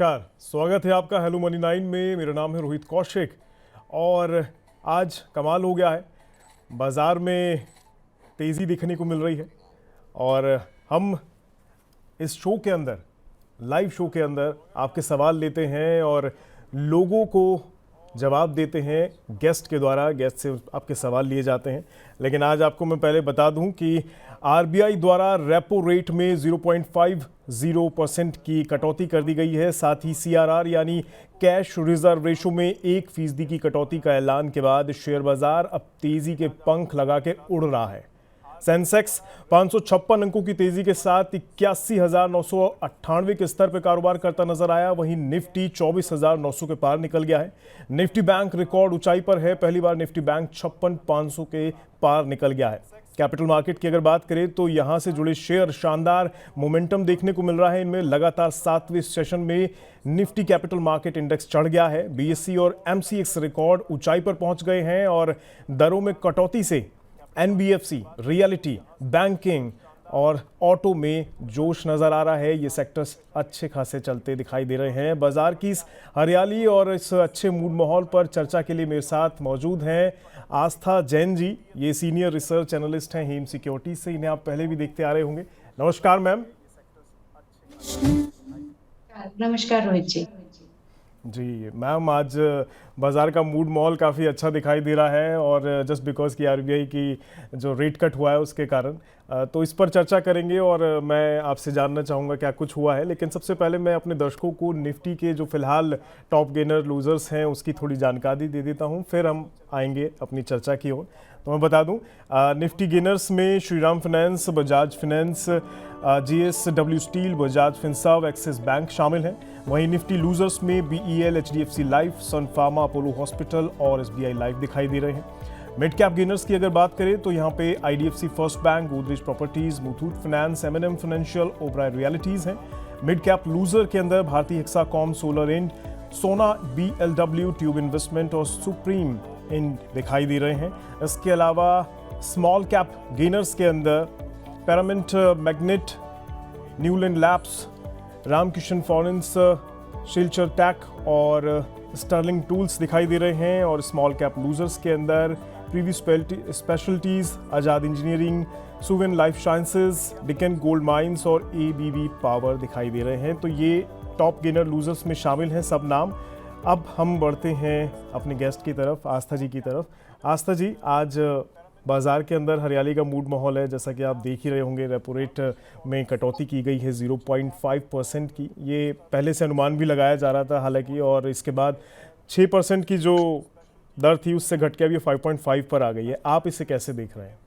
नमस्कार, स्वागत है आपका हेलो मनी 9 में। मेरा नाम है रोहित कौशिक और आज कमाल हो गया है। बाज़ार में तेज़ी दिखने को मिल रही है और हम इस शो के अंदर, लाइव शो के अंदर आपके सवाल लेते हैं और लोगों को जवाब देते हैं गेस्ट के द्वारा। गेस्ट से आपके सवाल लिए जाते हैं। लेकिन आज आपको मैं पहले बता दूं कि आरबीआई द्वारा रेपो रेट में 0.50% की कटौती कर दी गई है। साथ ही सीआरआर यानी कैश रिजर्व रेशो में 1% की कटौती का ऐलान के बाद शेयर बाजार अब तेजी के पंख लगा के उड़ रहा है। सेंसेक्स 556 अंकों की तेजी के साथ 81,998 के स्तर पर कारोबार करता नजर आया। वहीं निफ्टी 24,900 के पार निकल गया है। निफ्टी बैंक रिकॉर्ड ऊंचाई पर है। पहली बार निफ्टी बैंक 56,500 के पार निकल गया है। कैपिटल मार्केट की अगर बात करें तो यहां से जुड़े शेयर शानदार मोमेंटम देखने को मिल रहा है। इनमें लगातार 7वें सेशन में निफ्टी कैपिटल मार्केट इंडेक्स चढ़ गया है। बीएसई और एमसीएक्स रिकॉर्ड ऊंचाई पर पहुंच गए हैं और दरों में कटौती से एनबीएफसी, रियलिटी, बैंकिंग और ऑटो में जोश नजर आ रहा है। ये सेक्टर्स अच्छे खासे चलते दिखाई दे रहे हैं। बाजार की इस हरियाली और इस अच्छे मूड माहौल पर चर्चा के लिए मेरे साथ मौजूद हैं आस्था जैन जी। ये सीनियर रिसर्च एनालिस्ट हैं हेम सिक्योरिटीज से। इन्हें आप पहले भी देखते आ रहे होंगे। नमस्कार मैम। नमस्कार रोहित जी। जी मैम, आज बाज़ार का मूड माहौल काफ़ी अच्छा दिखाई दे रहा है और जस्ट बिकॉज की आरबीआई की जो रेट कट हुआ है उसके कारण। तो इस पर चर्चा करेंगे और मैं आपसे जानना चाहूँगा क्या कुछ हुआ है। लेकिन सबसे पहले मैं अपने दर्शकों को निफ्टी के जो फिलहाल टॉप गेनर लूजर्स हैं उसकी थोड़ी जानकारी दे देता हूँ, फिर हम आएंगे अपनी चर्चा की ओर। तो मैं बता दूं, निफ्टी गेनर्स में Shriram finance, Bajaj finance, JSW steel, Bajaj Finserv, Axis bank शामिल हैं। वहीं निफ्टी लूजर्स में BEL, HDFC life, Sun Pharma, Apollo hospital और एसबीआई लाइफ दिखाई दे रहे हैं। मिड कैप गेनर्स की अगर बात करें तो यहाँ पे IDFC first bank, Godrej properties, Muthoot finance, MNM financial, Oberoi realities हैं। मिड कैप लूजर के अंदर Bharti Hexacom, solar ind, Sona, BLW, tube investment और सुप्रीम इन दिखाई दे रहे हैं। इसके अलावा स्मॉल कैप गेनर्स के अंदर पैरामिंट मैग्नेट, न्यूलैंड लैब्स, रामकिशन फॉरेंस, शिलचर टेक और स्टर्लिंग टूल्स दिखाई दे रहे हैं। और स्मॉल कैप लूजर्स के अंदर Privi specialities, Azad engineering, Suven life sciences, Deccan gold mines और एबीबी पावर दिखाई दे रहे हैं। तो ये टॉप गेनर लूजर्स में शामिल हैं सब नाम। अब हम बढ़ते हैं अपने गेस्ट की तरफ, आस्था जी की तरफ। आस्था जी, आज बाज़ार के अंदर हरियाली का मूड माहौल है। जैसा कि आप देख ही रहे होंगे, रेपो रेट में कटौती की गई है 0.5% की। ये पहले से अनुमान भी लगाया जा रहा था हालांकि, और इसके बाद 6% की जो दर थी उससे घट के अब ये 5.5 पर आ गई है। आप इसे कैसे देख रहे हैं?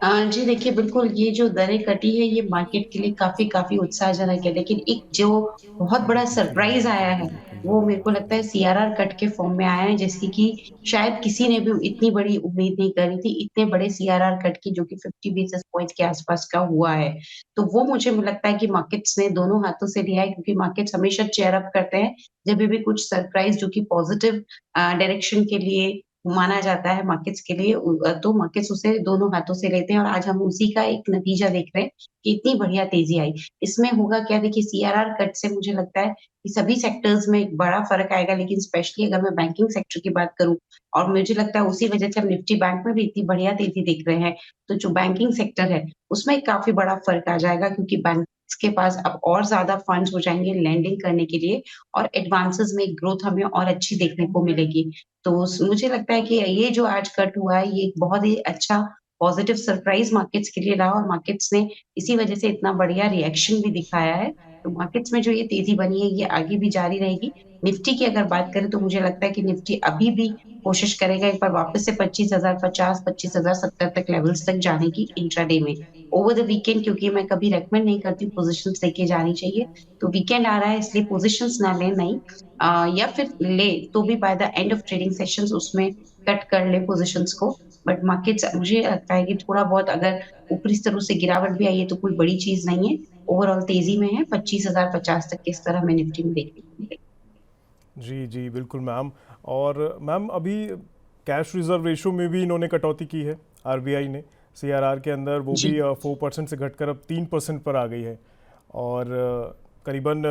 जी देखिए, बिल्कुल ये जो दरें कटी है ये मार्केट के लिए काफी काफी उत्साहजनक है। लेकिन एक जो बहुत बड़ा सरप्राइज आया है वो मेरे को लगता है सीआरआर कट के फॉर्म में आया है, जिसकी कि शायद किसी ने भी इतनी बड़ी उम्मीद नहीं करी थी, इतने बड़े सीआरआर कट की, जो कि 50 बेसिस पॉइंट के आसपास का हुआ है। तो वो मुझे लगता है कि मार्केट्स ने दोनों हाथों से लिया है, क्योंकि मार्केट्स हमेशा चेयर अप करते हैं जब भी कुछ सरप्राइज जो कि पॉजिटिव डायरेक्शन के लिए माना जाता है मार्केट्स के लिए, तो मार्केट्स उसे दोनों हाथों से लेते हैं और आज हम उसी का एक नतीजा देख रहे हैं कि इतनी बढ़िया तेजी आई। इसमें होगा क्या, देखिए सीआरआर कट से मुझे लगता है कि सभी सेक्टर्स में एक बड़ा फ़र्क आएगा, लेकिन स्पेशली अगर मैं बैंकिंग सेक्टर की बात करूँ, और मुझे लगता है उसी वजह से हम निफ्टी बैंक में भी इतनी बढ़िया तेजी देख रहे हैं। तो जो बैंकिंग सेक्टर है, उसमें काफ़ी बड़ा फ़र्क आ जाएगा, क्योंकि बैंक्स के पास अब और ज़्यादा फंड्स हो जाएँगे लेंडिंग करने के लिए, और एडवांसेस में ग्रोथ हमें और अच्छी देखने को मिलेगी। तो मुझे लगता है कि ये जो आज कट हुआ है, ये एक बहुत ही अच्छा पॉजिटिव सरप्राइज मार्केट्स के लिए रहा, और मार्केट्स ने इसी वजह से इतना बढ़िया रिएक्शन भी दिखाया है। तो मार्केट्स में जो ये तेजी बनी है ये आगे भी जारी रहेगी। निफ्टी की अगर बात करें तो मुझे लगता है कि निफ्टी अभी भी कोशिश करेगा एक बार वापस से 25,050, 25,070 तक लेवल्स तक जाने की इंट्राडे में। ओवर द वीकेंड, क्योंकि मैं कभी रेकमेंड नहीं करती हूँ पोज़ीशंस लेके जानी चाहिए, तो वीकेंड आ रहा है इसलिए पोज़ीशंस ना लें, नहीं या फिर ले तो भी by the end of trading sessions उसमें कट कर ले पोजीशंस को। बट मार्केट्स मुझे लगता है कि थोड़ा बहुत अगर ऊपरी स्तरों से गिरावट भी आई है तो कोई बड़ी चीज नहीं है। ओवरऑल तेजी में है, 25,050 तक के स्तर हमें निफ्टी में देखने को मिले। जी जी बिल्कुल मैम। और मैम, अभी कैश रिजर्व रेशो में भी इन्होंने कटौती की है आरबीआई ने। सीआरआर के अंदर वो जी। भी 4% से घटकर अब 3% पर आ गई है। और करीबन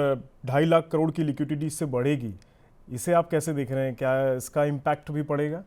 2.5 लाख करोड़ की लिक्विडिटी इससे बढ़ेगी, इसे आप कैसे देख रहे हैं? क्या इसका इम्पैक्ट भी पड़ेगा?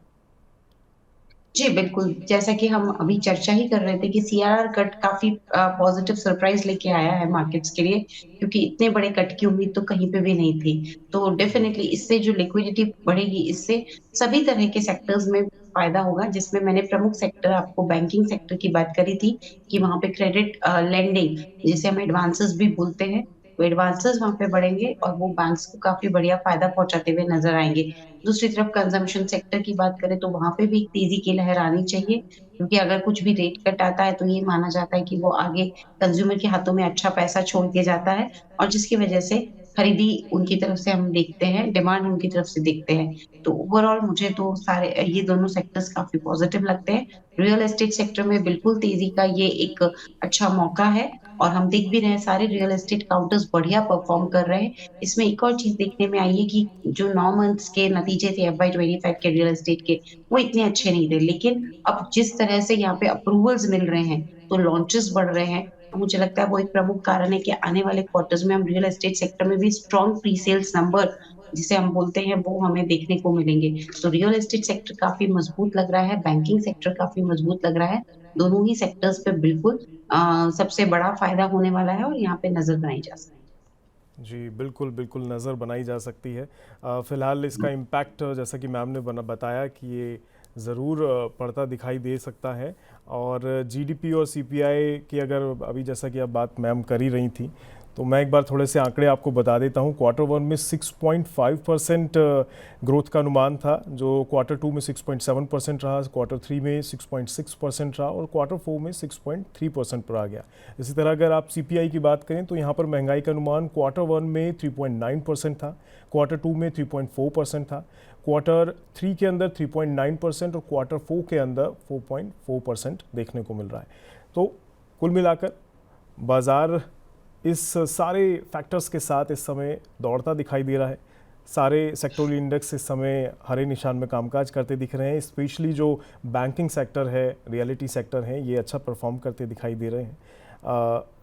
जी, बिल्कुल। जैसा कि हम अभी चर्चा ही कर रहे थे कि सीआरआर कट काफ़ी पॉज़िटिव सरप्राइज़ लेके आया है मार्केट्स के लिए, क्योंकि इतने बड़े कट की उम्मीद तो कहीं पे भी नहीं थी। तो जी। डेफ़िनिटली इससे जो लिक्विडिटी बढ़ेगी, इससे सभी तरह के सेक्टर्स में फ़ायदा होगा, जिसमें मैंने प्रमुख सेक्टर आपको बैंकिंग सेक्टर की बात करी थी कि वहाँ पे क्रेडिट लेंडिंग, जिसे हम एडवांसेस भी बोलते हैं, तो एडवांसेस वहाँ पे बढ़ेंगे और वो बैंक्स को काफ़ी बढ़िया फ़ायदा पहुँचाते हुए नज़र आएँगे। दूसरी तरफ कंज़म्पशन सेक्टर की बात करें तो वहाँ पे भी एक तेज़ी की लहर आनी चाहिए, क्योंकि अगर कुछ भी रेट कट आता है तो ये माना जाता है कि वो आगे कंज़्यूमर के हाथों में अच्छा पैसा छोड़ के जाता है और जिसकी वज़ह से खरीदी उनकी तरफ से हम देखते हैं, डिमांड उनकी तरफ से देखते हैं। तो ओवरऑल मुझे तो सारे ये दोनों सेक्टर्स काफ़ी पॉज़िटिव लगते हैं। रियल एस्टेट सेक्टर में बिल्कुल तेज़ी का ये एक अच्छा मौका है और हम देख भी रहे हैं सारे रियल एस्टेट काउंटर्स बढ़िया परफ़ॉर्म कर रहे हैं। इसमें एक और चीज़ देखने में आई है कि जो 9 मंथ्स के नतीजे थे एफवाई 25 के रियल एस्टेट के, वो इतने अच्छे नहीं थे। लेकिन अब जिस तरह से यहाँ पे अप्रूवल्स मिल रहे हैं, तो लॉन्चेस बढ़ रहे हैं, तो मुझे लगता है वो एक प्रमुख कारण है कि आने वाले क्वार्टर्स में हम रियल एस्टेट सेक्टर में भी स्ट्रॉन्ग प्री-सेल्स नंबर जिसे हम बोलते हैं, वो हमें देखने को मिलेंगे। तो रियल एस्टेट सेक्टर काफ़ी मजबूत लग रहा है, बैंकिंग सेक्टर काफ़ी मजबूत लग रहा है। दोनों ही सेक्टर्स पे बिल्कुल सबसे बड़ा फ़ायदा होने वाला है और यहाँ पे नज़र बनाई जा सकती जी, बिल्कुल, बिल्कुल नज़र बनाई जा सकती है। फ़िलहाल इसका इम्पैक्ट जैसा कि मैम ने बताया कि ये ज़रूर पड़ता दिखाई दे सकता है। और जीडीपी और सीपीआई की अगर अभी जैसा कि अब बात मैम कर ही रही थी, तो मैं एक बार थोड़े से आंकड़े आपको बता देता हूँ। क्वार्टर वन में 6.5% ग्रोथ का अनुमान था, जो क्वार्टर टू में 6.7% रहा, क्वार्टर थ्री में 6.6% रहा और क्वार्टर फोर में 6.3% पर आ गया। इसी तरह अगर आप सीपीआई की बात करें तो यहाँ पर महंगाई का अनुमान क्वार्टर वन में 3.9% था, क्वार्टर टू में 3.4% था, क्वार्टर थ्री के अंदर 3.9% और क्वार्टर फोर के अंदर 4.4% देखने को मिल रहा है। तो कुल मिलाकर बाज़ार इस सारे फैक्टर्स के साथ इस समय दौड़ता दिखाई दे रहा है। सारे सेक्टोरल इंडेक्स इस समय हरे निशान में कामकाज करते दिख रहे हैं। स्पेशली जो बैंकिंग सेक्टर है, रियलिटी सेक्टर है, ये अच्छा परफॉर्म करते दिखाई दे रहे हैं।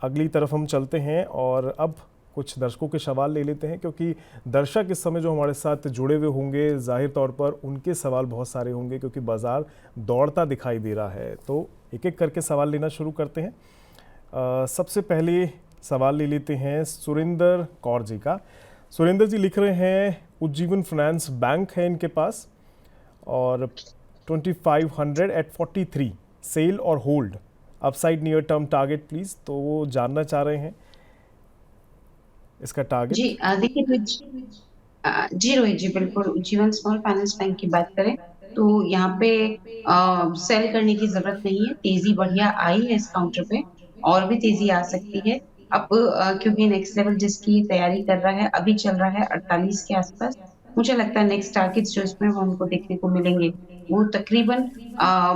अगली तरफ हम चलते हैं और अब कुछ दर्शकों के सवाल ले लेते हैं, क्योंकि दर्शक इस समय जो हमारे साथ जुड़े हुए होंगे, जाहिर तौर पर उनके सवाल बहुत सारे होंगे, क्योंकि बाज़ार दौड़ता दिखाई दे रहा है। तो एक एक करके सवाल लेना शुरू करते हैं। सबसे पहले सवाल ले लेते हैं सुरेंद्र कौर जी का। सुरेंद्र जी लिख रहे हैं उज्जीवन फाइनेंस बैंक है इनके पास और 2500 एट 43 सेल और hold, upside near term target please. तो वो जानना चाह रहे हैं इसका टारगेट। जी देखिए जी रोहित जी, बिल्कुल जीवन स्मॉल फाइनेंस बैंक की बात करें तो यहाँ पे सेल करने की जरूरत नहीं है। तेजी बढ़िया आई है इस काउंटर पे और भी तेजी आ सकती है। अब क्योंकि नेक्स्ट लेवल जिसकी तैयारी कर रहा है अभी चल रहा है 48 के आसपास। मुझे लगता है नेक्स्ट टारगेट्स जो इसमें वो हमको देखने को मिलेंगे वो तकरीबन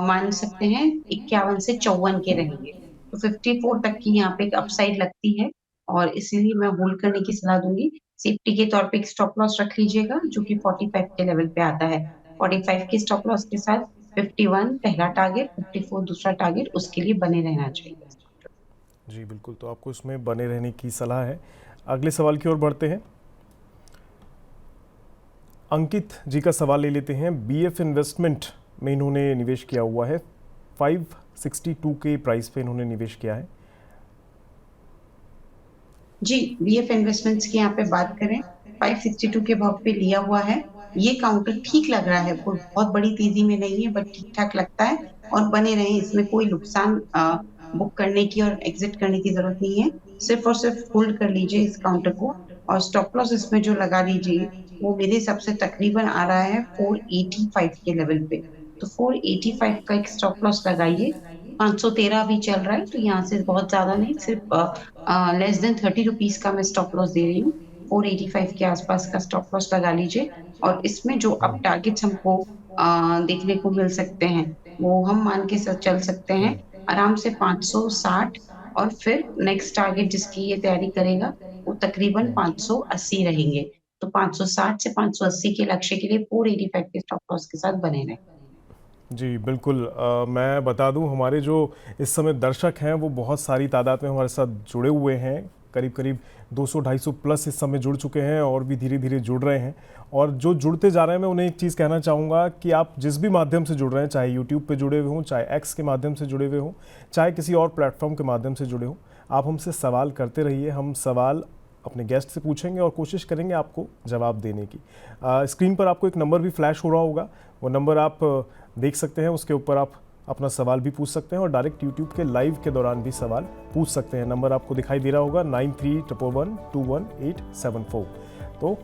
मान सकते हैं 51 से 54 के रहेंगे। तो 54 तक की यहाँ पे एक अपसाइड लगती है और इसीलिए मैं होल्ड करने की सलाह दूंगी। सेफ्टी के तौर पे एक स्टॉप लॉस रख लीजिएगा जो कि 45 के लेवल पे आता है। 45 के स्टॉप लॉस के साथ 51 पहला टारगेट, 54 दूसरा टारगेट उसके लिए बने रहना चाहिए। जी बिल्कुल, तो आपको इसमें बने रहने की सलाह है। अगले सवाल की ओर बढ़ते हैं। अंकित जी का सवाल ले लेते हैं। बीएफ इन्वेस्टमेंट में इन्होंने निवेश किया हुआ है, 562 के प्राइस पे इन्होंने निवेश किया है। जी, बीएफ इन्वेस्टमेंट्स की यहाँ पे बात करें 562 के भाव पे लिया हुआ है। ये काउंटर ठीक लग रहा है, कोई बहुत बड़ी तेजी में नहीं है बट ठीक ठाक लगता है और बने रहे। इसमें कोई नुकसान बुक करने की और एग्जिट करने की जरूरत नहीं है। सिर्फ और सिर्फ होल्ड कर लीजिए इस काउंटर को और स्टॉप लॉस इसमें जो लगा लीजिए वो मेरे हिसाब से तकरीबन आ रहा है 485 के लेवल पे। तो 485 का एक स्टॉप लॉस लगाइए। 513 भी चल रहा है तो यहाँ से बहुत ज्यादा नहीं, सिर्फ लेस देन 30 रुपीज का मैं स्टॉप लॉस दे रही हूँ। 485 के आसपास का स्टॉप लॉस लगा लीजिए और इसमें जो अब टारगेट्स हमको देखने को मिल सकते हैं वो हम मान के चल सकते हैं आराम से 560 और फिर नेक्स्ट टारगेट जिसकी ये तैयारी करेगा वो तकरीबन 580 रहेंगे। तो 560 से 580 के लक्ष्य के लिए 485 के स्टॉप लॉस के साथ बने रहें। जी बिल्कुल, मैं बता दूं हमारे जो इस समय दर्शक हैं वो बहुत सारी तादाद में हमारे साथ जुड़े हुए हैं, करीब करीब 200-250 प्लस इस समय जुड़ चुके हैं और भी धीरे धीरे जुड़ रहे हैं। और जो जुड़ते जा रहे हैं मैं उन्हें एक चीज़ कहना चाहूँगा कि आप जिस भी माध्यम से जुड़ रहे हैं, चाहे यूट्यूब पे जुड़े हुए हों, चाहे एक्स के माध्यम से जुड़े हुए हों, चाहे किसी और प्लेटफॉर्म के माध्यम से जुड़े हों, आप हमसे सवाल करते रहिए। हम सवाल अपने गेस्ट से पूछेंगे और कोशिश करेंगे आपको जवाब देने की। स्क्रीन पर आपको एक नंबर भी फ्लैश हो रहा होगा, वो नंबर आप देख सकते हैं। उसके ऊपर आप अपना सवाल भी पूछ सकते हैं और डायरेक्ट यूट्यूब के लाइव के दौरान भी सवाल पूछ सकते हैं। नंबर आपको दिखाई दे रहा होगा 9311211874। तो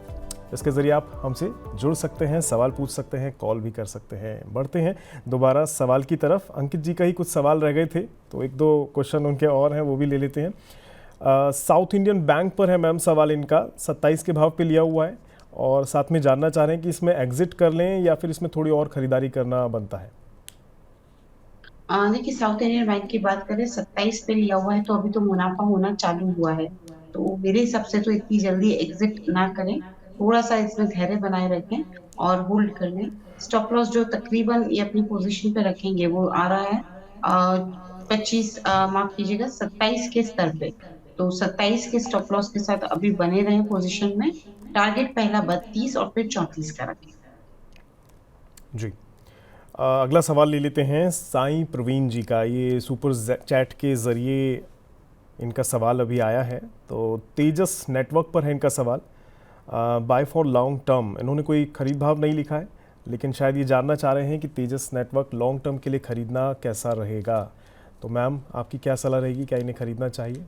इसके ज़रिए आप हमसे जुड़ सकते हैं, सवाल पूछ सकते हैं, कॉल भी कर सकते हैं। बढ़ते हैं दोबारा सवाल की तरफ। अंकित जी का ही कुछ सवाल रह गए थे, तो एक दो क्वेश्चन उनके और हैं, वो भी ले लेते हैं। साउथ इंडियन बैंक पर है मैम सवाल इनका, 27 के भाव पे लिया हुआ है और साथ में जानना चाह रहे हैं कि इसमें एग्जिट कर लें या फिर इसमें थोड़ी और खरीदारी करना बनता है। देखिए, साउथ इंडियन बैंक की बात करें, 27 पे लिया हुआ है तो अभी तो मुनाफा होना चालू हुआ है। तो मेरे हिसाब से तो इतनी जल्दी एग्जिट ना करें, थोड़ा सा इसमें धैर्य बनाए रखें और होल्ड कर लें। स्टॉप लॉस जो तकरीबन ये अपनी पोजीशन पे रखेंगे वो आ रहा है 25, माफ कीजिएगा, 27 के स्तर पे। तो 27 के स्टॉप लॉस के साथ अभी बने रहे पोजीशन में। टारगेट पहला 32 और फिर 34 का रखें। जी, अगला सवाल ले लेते हैं साईं प्रवीण जी का। ये सुपर चैट के ज़रिए इनका सवाल अभी आया है। तो तेजस नेटवर्क पर है इनका सवाल, बाय फॉर लॉन्ग टर्म। इन्होंने कोई खरीद भाव नहीं लिखा है, लेकिन शायद ये जानना चाह रहे हैं कि तेजस नेटवर्क लॉन्ग टर्म के लिए ख़रीदना कैसा रहेगा। तो मैम आपकी क्या सलाह रहेगी, क्या इन्हें ख़रीदना चाहिए?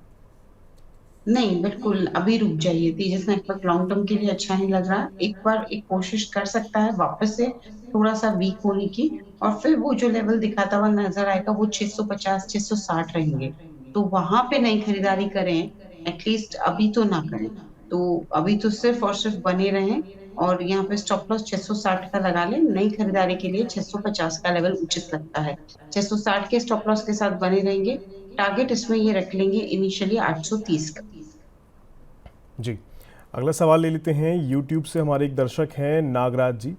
नहीं, बिल्कुल अभी रुक जाइए। तेजस नेटवर्क लॉन्ग टर्म के लिए अच्छा नहीं लग रहा। एक बार एक कोशिश कर सकता है वापस से थोड़ा सा वीक होने की, और फिर वो जो लेवल दिखाता हुआ नजर आएगा वो 650 660 रहेंगे। तो वहां पे नई खरीदारी करें, एटलीस्ट अभी तो ना करें। तो अभी तो सिर्फ और सिर्फ बने रहें और यहाँ पे स्टॉप लॉस 660 का लगा लें। नई खरीदारी के लिए 650 का लेवल उचित लगता है। 660 के स्टॉप लॉस के साथ बने रहेंगे। टारगेट इसमें ये रख लेंगे इनिशियली 830 का। जी, अगला सवाल ले लेते हैं। यूट्यूब से हमारे एक दर्शक हैं नागराज जी।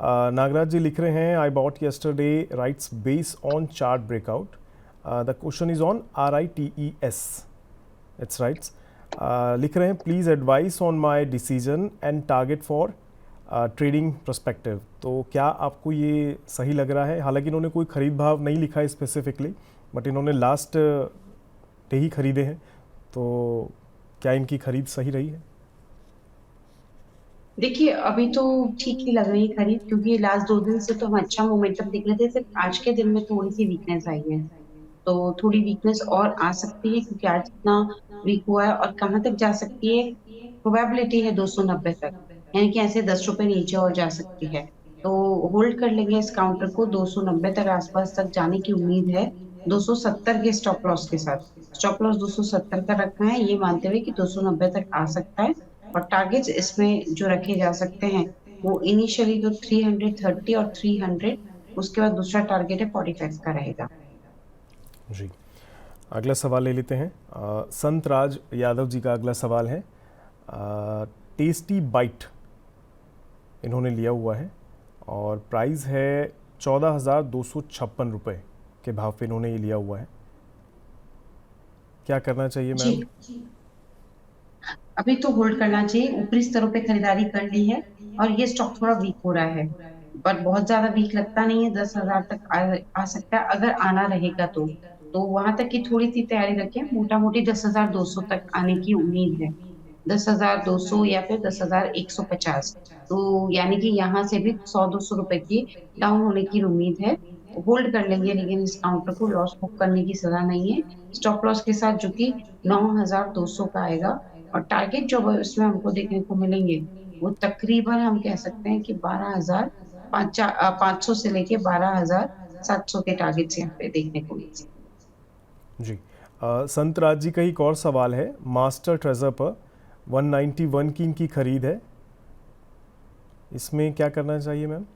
नागराज जी लिख रहे हैं, I bought yesterday rights base on chart breakout. The question is on RITES, it's rights. लिख रहे हैं, please advice on my decision and target for trading perspective. तो क्या आपको ये सही लग रहा है? हालांकि इन्होंने कोई खरीद भाव नहीं लिखा है स्पेसिफिकली, बट इन्होंने लास्ट डे ही खरीदे हैं। तो क्या इनकी खरीद सही रही है? देखिए, अभी तो ठीक ही लग रही है खरीद, क्योंकि लास्ट 2 दिन से तो हम अच्छा मोमेंटम दिख रहे थे। सिर्फ आज के दिन में थोड़ी सी वीकनेस आई है। तो थोड़ी वीकनेस और आ सकती है, क्योंकि आज इतना वीक हुआ है। और कहाँ तक जा सकती है, प्रोबेबिलिटी है 290 तक, यानी कि ऐसे 10 रुपए नीचे और जा सकती है। तो होल्ड कर लेंगे इस काउंटर को, 290 तक आसपास तक जाने की उम्मीद है। 270 के स्टॉप लॉस के साथ। स्टॉप लॉस 270 का रखना है, ये मानते हुए कि 290 तक आ सकता है। और टारगेट्स इसमें जो रखे जा सकते हैं वो इनिशियली तो 330 और 300, उसके बाद दूसरा टारगेट है 45 का रहेगा। जी, अगला सवाल ले लेते हैं। संत राज यादव जी का अगला सवाल है। टेस्टी बाइट इन्होंने लिया हुआ है और प्राइस है 14,256 रुपये के भाव पे इन्होंने ये लिया हुआ है। क्या करना चाहिए जी, मैम? अभी तो होल्ड करना चाहिए। ऊपरी स्तरों पे खरीदारी कर ली है और ये स्टॉक थोड़ा वीक हो रहा है, पर बहुत ज्यादा वीक लगता नहीं है। 10,000 तक आ सकता है अगर आना रहेगा तो वहां तक की थोड़ी सी तैयारी रखें। मोटा मोटी 10,200 तक आने की उम्मीद है। 10,200 या फिर 10,150। तो यानी कि यहाँ से भी 100-200 रुपए की डाउन होने की उम्मीद है। होल्ड कर लेंगे, लेकिन इस काउंटर को लॉस बुक करने की सलाह नहीं है। स्टॉप लॉस के साथ जो कि 9,200 का आएगा। और टारगेट जो इसमें हमको देखने को मिलेंगे वो तकरीबन हम कह सकते हैं कि 12,500 से लेके 12,700 के टारगेट्स यहाँ पे देखने को मिल सकते जी, संत राज जी का एक और सवाल है। मास्टर ट्रेजर पर 191 की इनकी खरीद है, इसमें क्या करना चाहिए मैम? हैं।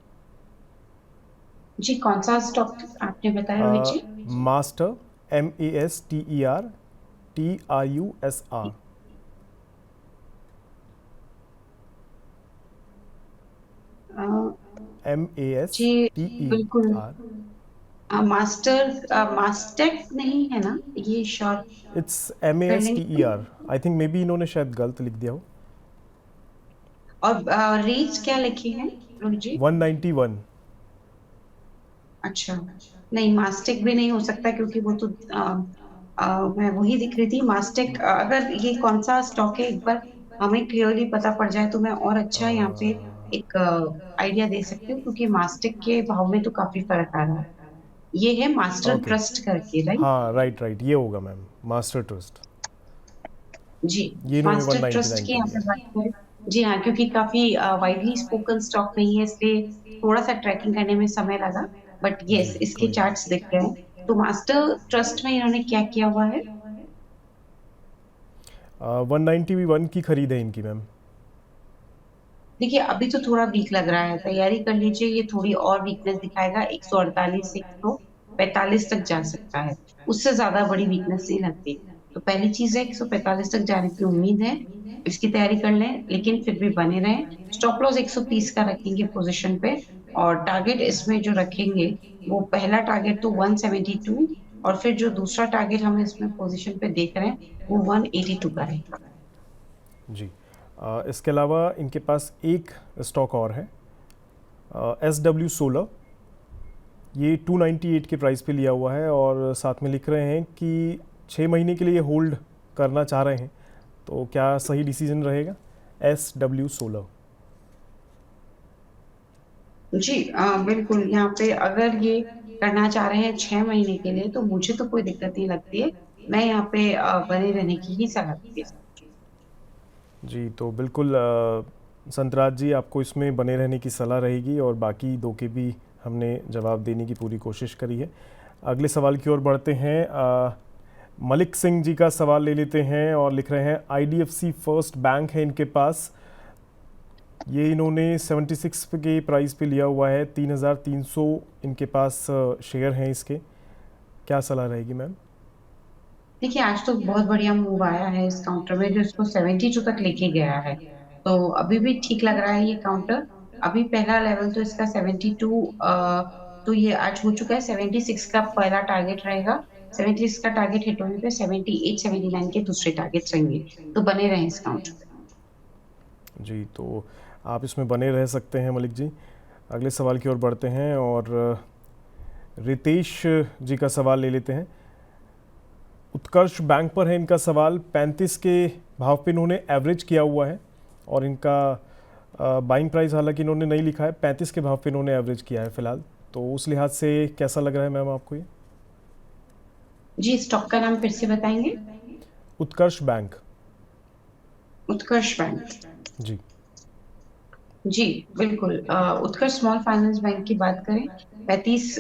जी, कौन सा स्टॉक आपने बताया Rohit ji? Master, MASTER TRUSR। अ, जी, बिल्कुल। MASTER। मास्टर, मास्टेक नहीं है ना ये? श्योर इट्स कर लेंगे। MASTER, I think may be इन्होंने शायद गलत लिख दिया हो। और रेट्स क्या लिखे हैं रोहित जी? 191। अच्छा, नहीं मास्टिक भी नहीं हो सकता क्योंकि वो तो मैं वही दिख रही थी मास्टिक। अगर ये कौन सा स्टॉक है एक बार हमें क्लियरली पता पड़ जाए तो मैं और अच्छा यहाँ पे एक आइडिया दे सकती हूँ, क्योंकि मास्टिक के भाव में तो काफी फर्क आ रहा है। ये है मास्टर ओके, ट्रस्ट करके, राइट? हाँ राइट राइट, ये होगा मैम, मास्टर ट्रस्ट। जी, ये इन्होंने मास्टर ट्रस्ट 199 की पे यहाँ लिया पे है। बात करें। जी हाँ, क्योंकि काफी वाइडली स्पोकन स्टॉक नहीं है, इसलिए थोड़ा सा ट्रैकिंग करने में समय लगा। बट जी यस, इसके कोई चार्ट्स नहीं। दिख रहे हैं। तो मास्टर ट्रस्ट में इन्होंने क्या किया हुआ है? 191 की खरीद है इनकी मैम। देखिए अभी तो थोड़ा वीक लग रहा है, तैयारी कर लीजिए, ये थोड़ी और वीकनेस दिखाएगा। 148 से 145 तक जा सकता है, उससे ज्यादा बड़ी वीकनेस नहीं लगती। तो पहली चीज है 145 तक जाने की उम्मीद है, इसकी तैयारी कर लें, लेकिन फिर भी बने रहें। स्टॉप लॉस 130 का रखेंगे पोजीशन पे, और टारगेट इसमें जो रखेंगे वो पहला टारगेट तो 172, और फिर जो दूसरा टारगेट हम इसमें पोजीशन पे देख रहे हैं वो 182 का रहेगा। जी इसके अलावा इनके पास एक स्टॉक और है, SW16। ये 298 के प्राइस पे लिया हुआ है और साथ में लिख रहे हैं कि 6 महीने के लिए होल्ड करना चाह रहे हैं, तो क्या सही डिसीजन रहेगा? SW16। जी बिल्कुल, यहाँ पे अगर ये करना चाह रहे हैं 6 महीने के लिए तो मुझे तो कोई दिक्कत नहीं लगती है। मैं यहाँ पे बने रहने की ही सलाह दूंगी। जी तो बिल्कुल संतराज जी, आपको इसमें बने रहने की सलाह रहेगी और बाकी दो के भी हमने जवाब देने की पूरी कोशिश करी है। अगले सवाल की ओर बढ़ते हैं। मलिक सिंह जी का सवाल ले लेते हैं और लिख रहे हैं IDFC फर्स्ट बैंक है इनके पास। ये इन्होंने 76 के प्राइस पे लिया हुआ है, 3300 इनके पास शेयर हैं इसके। क्या सलाह रहेगी मैम? देखिए आज तो बहुत बढ़िया मूव आया है इस काउंटर में, जो इसको 72 तक लेके गया है। तो अभी भी ठीक लग रहा है ये काउंटर। अभी पहला लेवल तो इसका 72, तो ये आज हो चुका है। 76 का पहला टारगेट रहेगा। 76 का टारगेट हिट होने पे 78 79 के दूसरे टारगेट रहेंगे। तो बने रहे इस काउंटर पे। जी तो आप इसमें बने रह सकते हैं मलिक जी। अगले सवाल की ओर बढ़ते हैं और रितेश जी का सवाल ले लेते हैं। उत्कर्ष बैंक पर है इनका सवाल। 35 के भाव पे इन्होंने एवरेज किया हुआ है और इनका बाइंग प्राइस हालांकि इन्होंने नहीं लिखा है, 35 के भाव पे इन्होंने एवरेज किया है फिलहाल। तो उस लिहाज से कैसा लग रहा है मैम आपको ये? जी, स्टॉक का नाम फिर से बताएंगे? उत्कर्ष बैंक। उत्कर्ष बैंक। जी जी बिल्कुल, उत्कर्ष स्मॉल फाइनेंस बैंक की बात करें, 35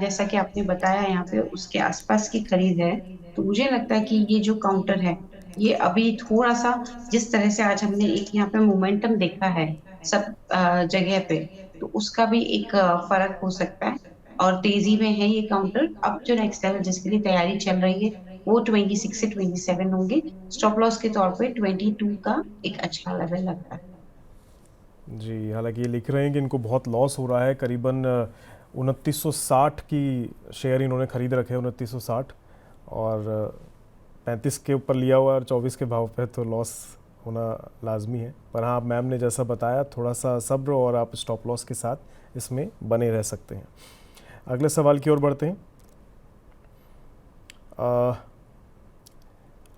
जैसा कि आपने बताया यहाँ पे उसके आसपास की खरीद है। तो मुझे लगता है कि ये जो काउंटर है ये अभी थोड़ा सा, जिस तरह से आज हमने एक यहाँ पे मोमेंटम देखा है सब जगह पे, तो उसका भी एक फर्क हो सकता है। और तेजी में है ये काउंटर। अब जो नेक्स्ट लेवल जिसके लिए तैयारी चल रही है वो 26 से 27 होंगे। स्टॉप लॉस के तौर पे 22 का एक अच्छा लेवल लगता है। जी, हालांकि ये लिख रहे हैं कि इनको बहुत लॉस हो रहा है, करीबन 2960 की शेयर इन्होंने खरीद रखे हैं, 2960, और 35 के ऊपर लिया हुआ है और 24 के भाव पे, तो लॉस होना लाजमी है। पर हाँ, मैम ने जैसा बताया, थोड़ा सा सब्र और आप स्टॉप लॉस के साथ इसमें बने रह सकते हैं। अगले सवाल की ओर बढ़ते हैं।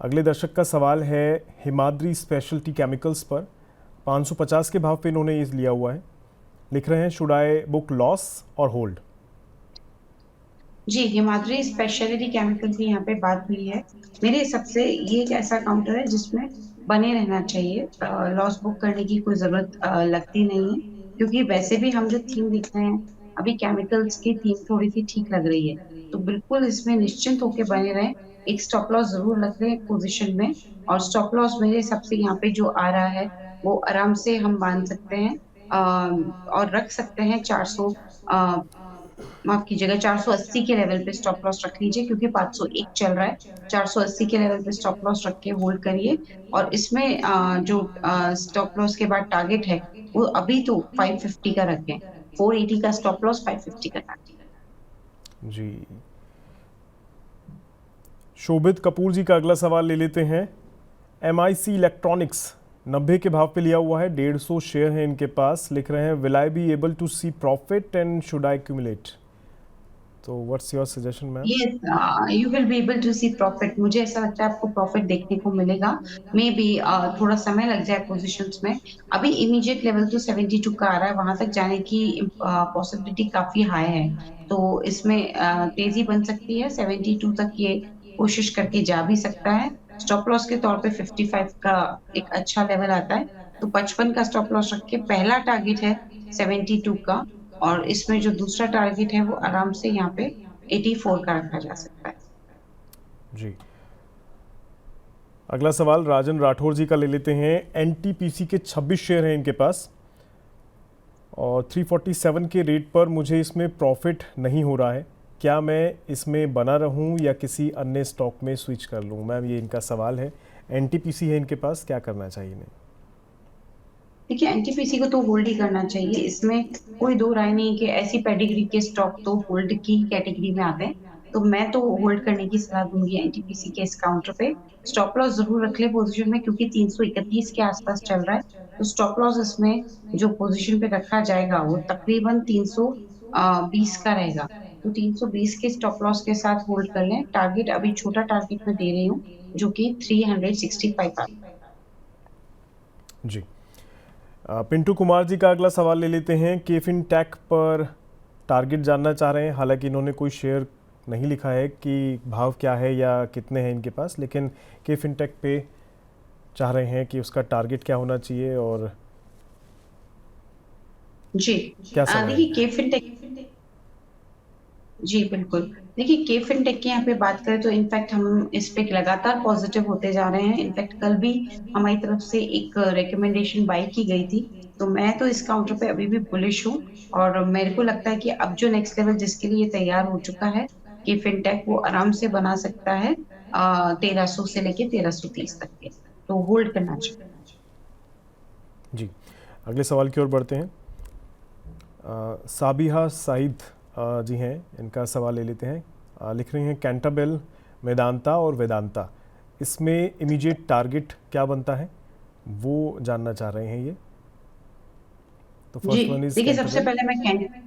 अगले दर्शक का सवाल है हिमाद्री स्पेशलिटी केमिकल्स पर। 550 के भाव पे इन्होंने ये लिया हुआ है। लिख रहे हैं शुड आई बुक लॉस और होल्ड? जी, हिमाद्री स्पेशलिटी केमिकल की यहाँ पे बात हुई है। मेरे हिसाब से ये एक ऐसा काउंटर है जिसमें बने रहना चाहिए। लॉस बुक करने की कोई जरूरत लगती नहीं है, क्योंकि वैसे भी हम जो थीम देख रहे हैं अभी, केमिकल्स की थीम थोड़ी सी ठीक लग रही है। तो बिल्कुल इसमें निश्चिंत होकर बने रहें। एक स्टॉप लॉस जरूर रख लें पोजिशन में, और स्टॉप लॉस मेरे हिसाब से यहाँ पे जो आ रहा है वो आराम से हम बांध सकते हैं, और रख सकते हैं 400, माफ कीजिएगा 480 के लेवल पे स्टॉप लॉस रख लीजिए, क्योंकि 501 चल रहा है। 480 के लेवल पे स्टॉप लॉस रख के होल्ड करिए। और इसमें जो स्टॉप लॉस के बाद टारगेट है वो अभी तो 550 का रखें। 480 का स्टॉप लॉस, 550 का टारगेट। जी, शोभित कपूर जी का अगला सवाल ले लेते हैं। MIC इलेक्ट्रॉनिक्स 90 के भाव पे लिया हुआ है, 150 शेयर हैं इनके पास। लिख रहे हैं will I be able to see profit and should I accumulate? तो what's your suggestion ma'am? Yes, you will be able to see profit. मुझे ऐसा लगता है आपको प्रॉफिट देखने को मिलेगा। मे बी थोड़ा समय लग जाए पोजीशंस में। अभी इमीडिएट लेवल तो 72 का आ रहा है, वहां तक जाने की पॉसिबिलिटी काफी हाई है। तो इसमें तेजी बन सकती है, 72 तक ये कोशिश करके जा भी सकता है। स्टॉप लॉस के तौर पे 55 का एक अच्छा लेवल आता है, तो 55 का स्टॉप लॉस रख के पहला टारगेट है 72 का, और इसमें जो दूसरा टारगेट है वो आराम से यहाँ पे 84 का रखा जा सकता है। जी, अगला सवाल राजन राठौर जी का ले लेते हैं। NTPC के 26 शेयर हैं इनके पास और 347 के रेट पर मुझे इसमें प्रॉफिट नहीं हो रहा है। क्या मैं इसमें बना रहूं या किसी अन्य स्टॉक में स्विच कर लूं? मैम, ये इनका सवाल है। NTPC है इनके पास, क्या करना चाहिए इन्हें? देखिए, एनटीपीसी को तो होल्ड ही करना चाहिए। इसमें कोई दो राय नहीं कि ऐसी पेडिग्री के स्टॉक तो होल्ड की कैटेगरी में आते हैं। तो मैं तो होल्ड करने की सलाह दूंगी एनटीपीसी के इस काउंटर पे। स्टॉप लॉस जरूर रख ले पोजीशन में, क्योंकि 331 के आसपास चल रहा है। तो स्टॉप लॉस इसमें जो पोजीशन पे रखा जाएगा वो तकरीबन 320 का रहेगा। तो 320 के स्टॉप लॉस के साथ होल्ड कर लें। टारगेट अभी छोटा टारगेट में दे रही हूँ, जो कि 365 जी, पिंटू कुमार जी का अगला सवाल ले लेते हैं। केफिन टेक पर टारगेट जानना चाह रहे हैं। हालांकि इन्होंने कोई शेयर नहीं लिखा है कि भाव क्या है या कितने हैं इनके पास, लेकिन केफिन टेक पे चाह रहे हैं कि उसका टारगेट क्या होना चाहिए और जी। क्या समय देखिए, है। के फिनटेक, जी बिल्कुल। देखिए, के फिनटेक की यहाँ पे बात करें तो इनफैक्ट हम इस पे लगातार पॉजिटिव होते जा रहे हैं। इनफैक्ट कल भी हमारी तरफ से एक रिकमेंडेशन बाय की गई थी। तो मैं तो इस काउंटर पे अभी भी बुलिश हूँ, और मेरे को लगता है कि अब जो नेक्स्ट लेवल जिसके लिए तैयार हो चुका है कि फिनटेक, वो आराम से बना सकता है 1300 से लेके 1330 तक के। तो होल्ड करना चाहिए। जी, अगले सवाल की ओर बढ़ते हैं। साबिहा साइद जी हैं, इनका सवाल ले लेते हैं। लिख रही हैं कैंटाबेल, मेदांता और वेदांता, इसमें इमीडिएट टारगेट क्या बनता है वो जानना चाह रहे हैं ये। तो जी, फर्स्ट वन इज देखिए, सबसे कैंटाबेल। पहले मैं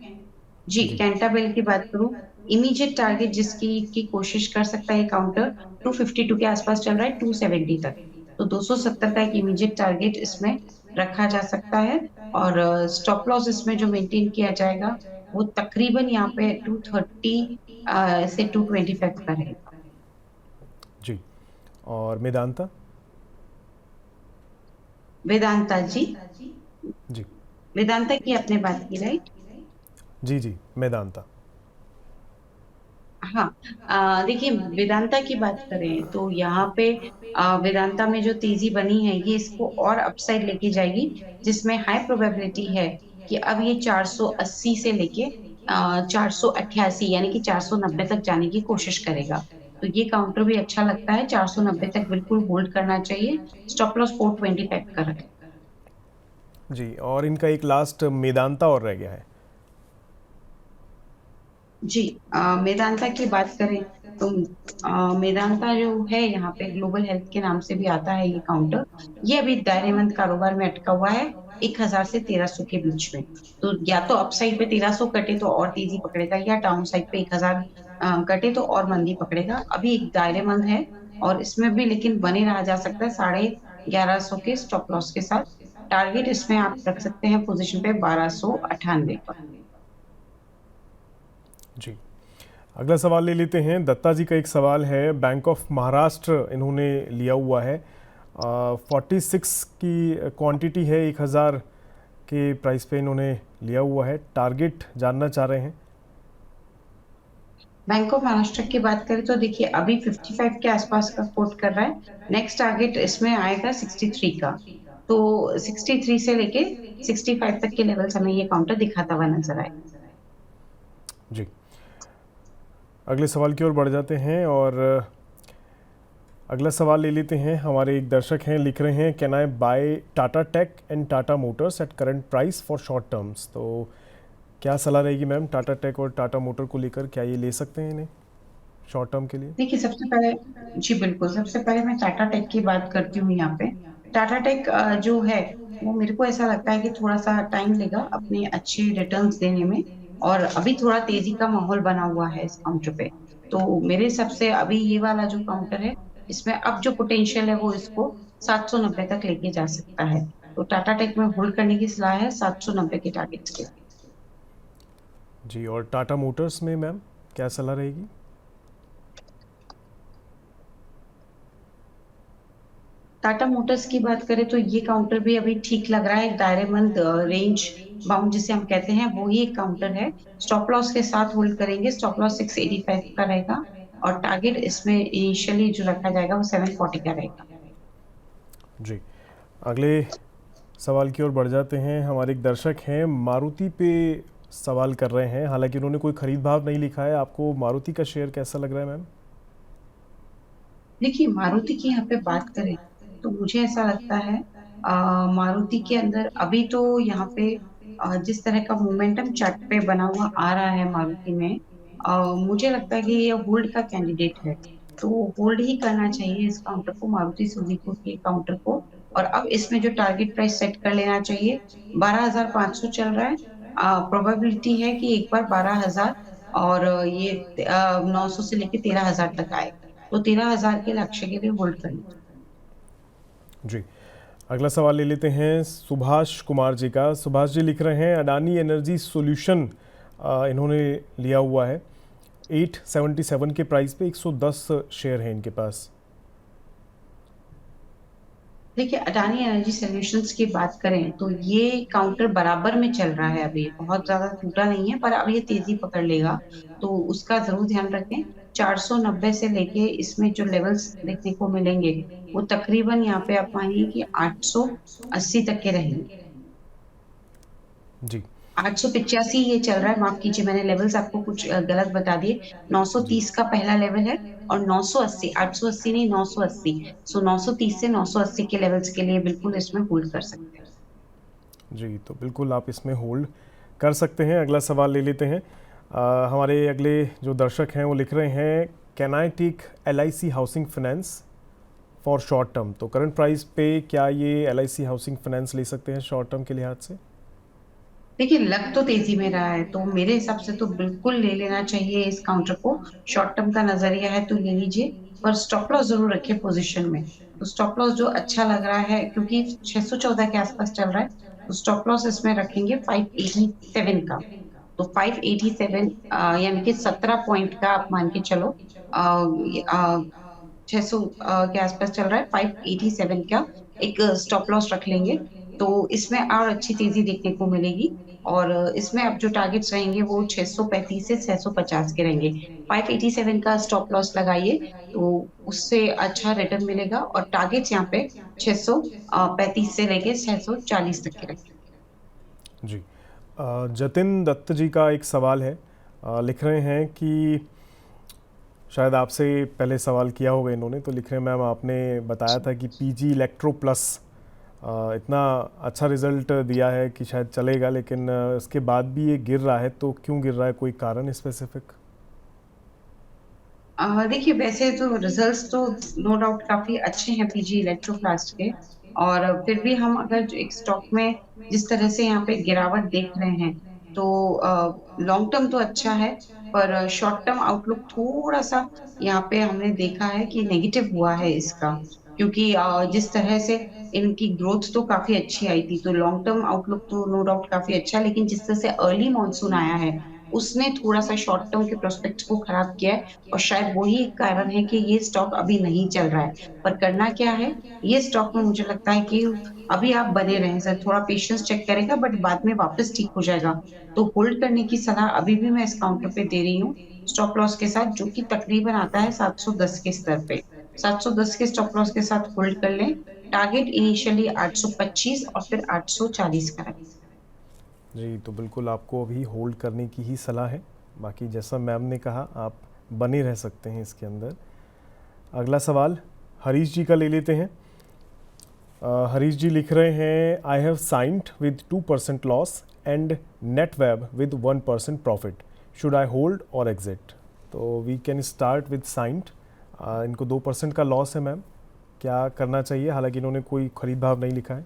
जी, जी, कैंटाबेल की बात करूं। इमीडिएट टारगेट जिसकी की कोशिश कर सकता है काउंटर 252 के आसपास चल रहा है, 270 तक। तो 270 का एक इमीडिएट टारगेट इसमें रखा जा सकता है। और स्टॉप लॉस इसमें जो मेंटेन किया जाएगा वो तकरीबन यहाँ पे 230 से 225 का रहेगा। जी, और मेदांता। वेदांता जी, जी, वेदांता की आपने बात की, राइट? जी, जी, मेदांता। हाँ, देखिए, वेदांता की बात करें तो यहाँ पे वेदांता में जो तेजी बनी है ये इसको और अपसाइड लेके जाएगी, जिसमें हाई प्रोबेबिलिटी है कि अब ये 480 से लेके 488 यानी कि 490 तक जाने की कोशिश करेगा। तो ये काउंटर भी अच्छा लगता है, 490 तक बिल्कुल होल्ड करना चाहिए। स्टॉप लॉस 425 का रखें। जी, और इनका एक लास्ट मेदांता और रह गया है। जी, मेदांता की बात करें तो मेदांता जो है यहाँ पे ग्लोबल हेल्थ के नाम से भी आता है ये काउंटर। ये अभी दायरेमंद कारोबार में अटका हुआ है 1000 से 1300 के बीच में। तो या तो अपसाइड पे 1300 कटे तो और तेजी पकड़ेगा, या डाउन साइड पे 1000 कटे तो और मंदी पकड़ेगा। अभी एक दायरेमंद है, और इसमें भी लेकिन बने रहा जा सकता है 1150 के स्टॉप लॉस के साथ। टारगेट इसमें आप रख सकते हैं पोजीशन पे 1298 का। जी, अगला सवाल ले लेते हैं। दत्ता जी का एक सवाल है। बैंक ऑफ महाराष्ट्र इन्होंने लिया हुआ है, 46 की क्वांटिटी है, 1000 के प्राइस पे इन्होंने लिया हुआ है। टारगेट जानना चाह रहे हैं। बैंक ऑफ महाराष्ट्र की बात करें तो देखिए, अभी 55 के आसपास का कोट कर रहा है। नेक्स्ट टारगेट इसमें आएगा 63 का। तो 63 से लेके 65 तक के लेवल्स हमें ये काउंटर दिखाता हुआ नजर आए। जी, अगले सवाल की ओर बढ़ जाते हैं और अगला सवाल ले लेते हैं। हमारे एक दर्शक हैं, लिख रहे हैं can I buy Tata tech and Tata motors at current price for short terms? तो क्या सलाह रहेगी मैम टाटा टेक और टाटा मोटर को लेकर? क्या ये ले सकते हैं इन्हें शॉर्ट टर्म के लिए? देखिए सबसे पहले, जी बिल्कुल, सबसे पहले मैं टाटा टेक की बात करती हूँ यहाँ पे। टाटा टेक जो है वो मेरे को ऐसा लगता है कि थोड़ा सा टाइम लेगा अपने अच्छे रिटर्न्स देने में, और अभी थोड़ा तेजी का माहौल बना हुआ है इस काउंटर पे। तो मेरे हिसाब से अभी ये वाला जो काउंटर है, इसमें अब जो पोटेंशियल है वो इसको 790 तक लेके जा सकता है। तो टाटा टेक में होल्ड करने की सलाह है 790 के टारगेट्स के। जी, और टाटा मोटर्स में मैम क्या सलाह रहेगी? टाटा मोटर्स की बात करें तो ये काउंटर भी अभी ठीक लग रहा है। एक दायरेमंद रेंज बाउंड जिसे हम कहते हैं वो ही एक काउंटर है। स्टॉप लॉस के साथ होल्ड करेंगे। स्टॉप लॉस 685 का रहेगा, और टारगेट इसमें इनिशियली जो रखा जाएगा वो 740 का रहेगा। जी, अगले सवाल की ओर बढ़ जाते हैं। हमारे एक दर्शक हैं, मारुति पे सवाल कर रहे हैं, हालांकि उन्होंने कोई खरीद भाव नहीं लिखा है। आपको मारुति का शेयर कैसा लग रहा है मैम? देखिए मारुति की यहाँ पे बात करें तो मुझे ऐसा लगता है मारुति के अंदर अभी तो यहाँ पे जिस तरह का मोमेंटम चार्ट पे बना हुआ आ रहा है मारुति में, मुझे लगता है कि ये होल्ड का कैंडिडेट है। तो होल्ड ही करना चाहिए इस काउंटर को, मारुति सुजुकी के काउंटर को। और अब इसमें जो टारगेट प्राइस सेट कर लेना चाहिए, 12,500 चल रहा है। प्रोबेबिलिटी है कि एक बार 12,000 और ये 900 से लेके 13,000 तक आए। तो 13,000 के लक्ष्य के लिए होल्ड करना। जी, अगला सवाल ले लेते हैं सुभाष कुमार जी का। सुभाष जी लिख रहे हैं, अडानी एनर्जी सॉल्यूशन इन्होंने लिया हुआ है 877 के प्राइस पे, 110 शेयर हैं इनके पास। देखिए अडानी एनर्जी सॉल्यूशंस की बात करें तो ये काउंटर बराबर में चल रहा है, अभी बहुत ज्यादा टूटा नहीं है, पर अब ये तेजी पकड़ लेगा। तो उसका जरूर ध्यान रखें। 490 से लेके इसमें जो लेवल्स देखने को मिलेंगे वो तकरीबन यहाँ पे आप मानिए कि 880 तक के रहेंगे। जी 885 ये चल रहा है, माफ कीजिए मैंने लेवल्स आपको कुछ गलत बता दिए। जी 930 का पहला लेवल है, और 980, 880 नहीं 980। सो 930 से 980 के लेवल्स के लिए बिल्कुल इसमें होल्ड कर सकते हैं। जी, तो बिल्कुल आप इसमें होल्ड कर सकते हैं। अगला सवाल ले लेते हैं। हमारे अगले जो दर्शक हैं वो लिख रहे हैं, can I take LIC housing finance for short term? तो करंट प्राइस पे क्या ये LIC हाउसिंग फाइनेंस ले सकते हैं शॉर्ट टर्म के लिहाज से? देखिए लग तो तेजी में रहा है, तो मेरे हिसाब से तो बिल्कुल ले लेना चाहिए इस काउंटर को। शॉर्ट टर्म का नजरिया है तो ले लीजिए, पर स्टॉप लॉस जरूर रखिए पोजीशन में। तो स्टॉप लॉस जो अच्छा लग रहा है क्योंकि 614 के आसपास चल रहा है, तो स्टॉप लॉस इसमें रखेंगे 587 का। तो 587 यानी कि 17 पॉइंट का आप मान के चलो। 600 के आसपास चल रहा है, 587 का एक स्टॉप लॉस रख लेंगे। तो इसमें और अच्छी तेजी देखने को मिलेगी। और इसमें अब जो टारगेट्स रहेंगे वो 635 से 650 के रहेंगे। 587 का स्टॉप लॉस लगाइए, तो उससे अच्छा रिटर्न मिलेगा। और टारगेट्स यहाँ पे 635 से लेके 640 तक के रहेंगे। जी, जतिन दत्त जी का एक सवाल है। लिख रहे हैं कि शायद आपसे पहले सवाल किया होगा इन्होंने, तो लिख रहे हैं, मैम आपने बताया था कि PG इलेक्ट्रो प्लस इतना अच्छा रिजल्ट दिया है कि शायद चलेगा, लेकिन इसके बाद भी ये गिर रहा है, तो क्यों गिर रहा है? कोई कारण स्पेसिफिक? देखिए वैसे तो रिजल्ट्स तो नो डाउट काफी अच्छे हैं पीजी इलेक्ट्रोप्लास्ट के। और फिर भी हम अगर जो एक स्टॉक में जिस तरह से यहाँ पे गिरावट देख रहे हैं, तो लॉन्ग टर्म तो अच्छा है, पर शॉर्ट टर्म आउटलुक थोड़ा सा यहाँ पे हमने देखा है कि नेगेटिव हुआ है इसका। क्योंकि जिस तरह से इनकी ग्रोथ तो काफी अच्छी आई थी, तो लॉन्ग टर्म आउटलुक तो नो डाउट काफी अच्छा है, लेकिन जिस तरह से अर्ली मॉनसून आया है उसने थोड़ा सा शॉर्ट टर्म के प्रोस्पेक्ट को खराब किया है। और शायद वही एक कारण है कि ये स्टॉक अभी नहीं चल रहा है। पर करना क्या है, ये स्टॉक में मुझे लगता है कि अभी आप बने रहें सर, थोड़ा पेशेंस चेक करेगा बट बाद में वापस ठीक हो जाएगा। तो होल्ड करने की सलाह अभी भी मैं इस काउंटर पे दे रही हूँ, स्टॉप लॉस के साथ, जो कि तकरीबन आता है 710 के स्तर पे। 710 के स्टॉप लॉस के साथ होल्ड कर लें। टारगेट इनिशियली 825 और फिर 840 का रखें। जी, तो बिल्कुल आपको अभी होल्ड करने की ही सलाह है। बाकी जैसा मैम ने कहा, आप बने रह सकते हैं इसके अंदर। अगला सवाल हरीश जी का ले लेते हैं। हरीश जी लिख रहे हैं, I have signed with 2% loss and net web with 1% profit, should I hold और एग्जिट? तो we can start with Cyient. इनको 2% का लॉस है मैम, क्या करना चाहिए? हालांकि इन्होंने कोई खरीद भाव नहीं लिखा है।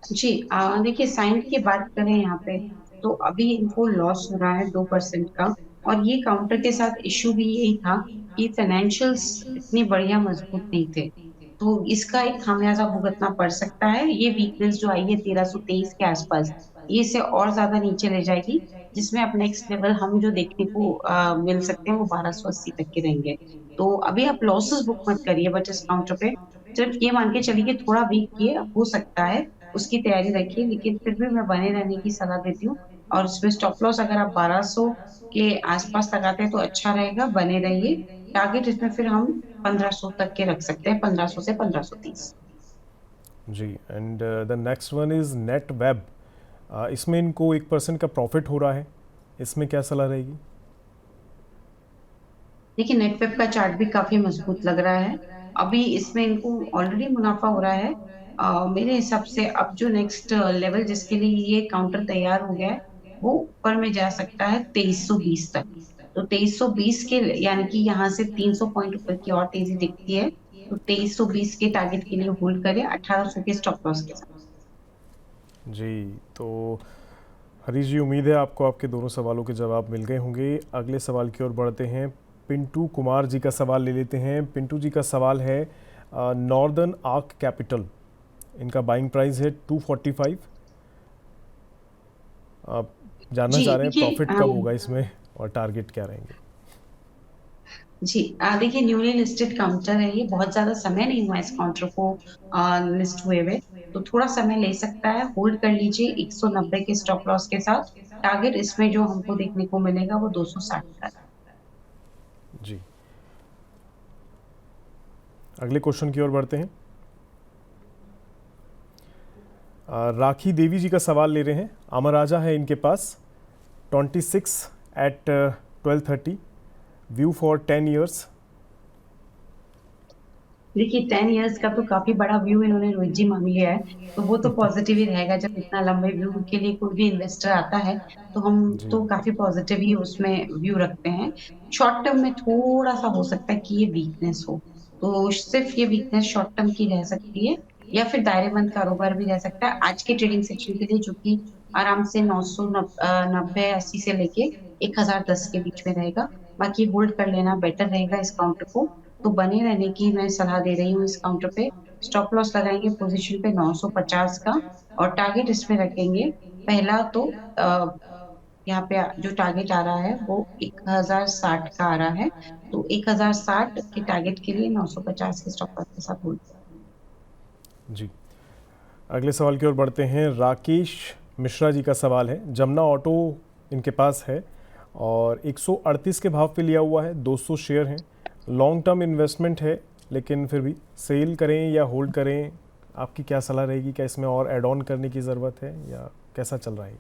जी देखिए साइंट की बात करें यहाँ पे, तो अभी इनको लॉस हो रहा है 2% का। और ये काउंटर के साथ इश्यू भी यही था कि फाइनेंशियल्स इतने बढ़िया मजबूत नहीं थे, तो इसका एक खामियाजा भुगतना पड़ सकता है। ये वीकनेस जो आई है 1323 के आसपास, ये इसे और ज्यादा नीचे ले जाएगी, जिसमें अब नेक्स्ट लेवल हम जो देखने को मिल सकते हैं वो 1280 तक के रहेंगे। तो अभी आप लॉसेस बुक मत करिए, बट इस काउंटर पे सिर्फ ये मान के चलिए कि थोड़ा वीक किए हो सकता है, उसकी तैयारी रखिए, लेकिन फिर भी मैं बने रहने की सलाह देती हूँ। और इसमें स्टॉप लॉस अगर आप 1200 के आसपास लगाते हैं तो अच्छा रहेगा, बने रहिए। टारगेट इसमें फिर हम 1500 तक के रख सकते हैं, 1500 से 1530। जी, and the next one is net web. इसमें इनको 1% का प्रॉफिट हो रहा है, इसमें क्या सलाह रहेगी? देखिए नेटवेब का चार्ट भी काफी मजबूत लग रहा है। अभी इसमें इनको ऑलरेडी मुनाफा हो रहा है। मेरे हिसाब से अब जो नेक्स्ट लेवल जिसके लिए ये काउंटर तैयार हो गया है, वो ऊपर में जा सकता है 2320 तक। तो 2320 के, यानी कि यहाँ से 300 पॉइंट ऊपर की और तेजी दिखती है, तो 2320 के टारगेट के लिए होल्ड करें 1800 के स्टॉप लॉस के साथ। जी, तो हरीश जी, उम्मीद है आपको आपके दोनों सवालों के जवाब मिल गए होंगे। अगले सवाल की ओर बढ़ते हैं। पिंटू कुमार जी का सवाल ले लेते हैं। पिंटू जी का सवाल है नॉर्दर्न आर्क कैपिटल, इनका बाइंग प्राइस है 245। आप जानना जी चाह रहे हैं देखिए प्रॉफिट कब होगा इसमें और टारगेट क्या रहेंगे? जी देखिए न्यूली लिस्टेड काउंटर है, ये बहुत ज्यादा समय नहीं हुआ इस काउंटर को लिस्ट हुए, तो थोड़ा समय ले सकता है। होल्ड कर लीजिए 190 के स्टॉप लॉस के साथ। टारगेट इसमें जो हमको देखने को मिलेगा वो 260 का है। जी, अगले क्वेश्चन की ओर बढ़ते हैं। राखी देवी जी का सवाल ले रहे हैं। अमर राजा है इनके पास, 26 एट 1230, व्यू फॉर 10 ईयर्स। देखिए 10 इयर्स का तो काफी बड़ा व्यू इन्होंने रोहित जी मांग लिया है, तो वो तो पॉजिटिव ही रहेगा। जब इतना लंबे व्यू के लिए कोई भी इन्वेस्टर आता है, तो हम जी, तो काफी पॉजिटिव ही उसमें व्यू रखते हैं। शॉर्ट टर्म में थोड़ा सा हो सकता है कि ये वीकनेस हो, तो सिर्फ ये वीकनेस शॉर्ट टर्म की रह सकती है, या फिर दायरेबंद कारोबार भी रह सकता है आज के ट्रेडिंग सेक्शन के लिए, जो कि आराम से 990-80 से लेके 1010 के बीच में रहेगा। बाकी होल्ड कर लेना बेटर रहेगा इस काउंटर को। तो बने रहने की मैं सलाह दे रही हूँ इस काउंटर पे। स्टॉप लॉस लगाएंगे पोजीशन पे 950 का, और टारगेट इसमें रखेंगे। पहला तो यहाँ पे जो टारगेट आ रहा है वो 1060 का आ रहा है, तो 1060 के टारगेट के लिए 950 के स्टॉप लॉस के साथ होल्ड। जी, अगले सवाल की ओर बढ़ते हैं। राकेश मिश्रा जी का सवाल है। जमुना ऑटो इनके पास है और 138 के भाव पे लिया हुआ है, 200 शेयर हैं। लॉन्ग टर्म इन्वेस्टमेंट है, लेकिन फिर भी सेल करें या होल्ड करें, आपकी क्या सलाह रहेगी? क्या इसमें और ऐड ऑन करने की ज़रूरत है या कैसा चल रहा है ये?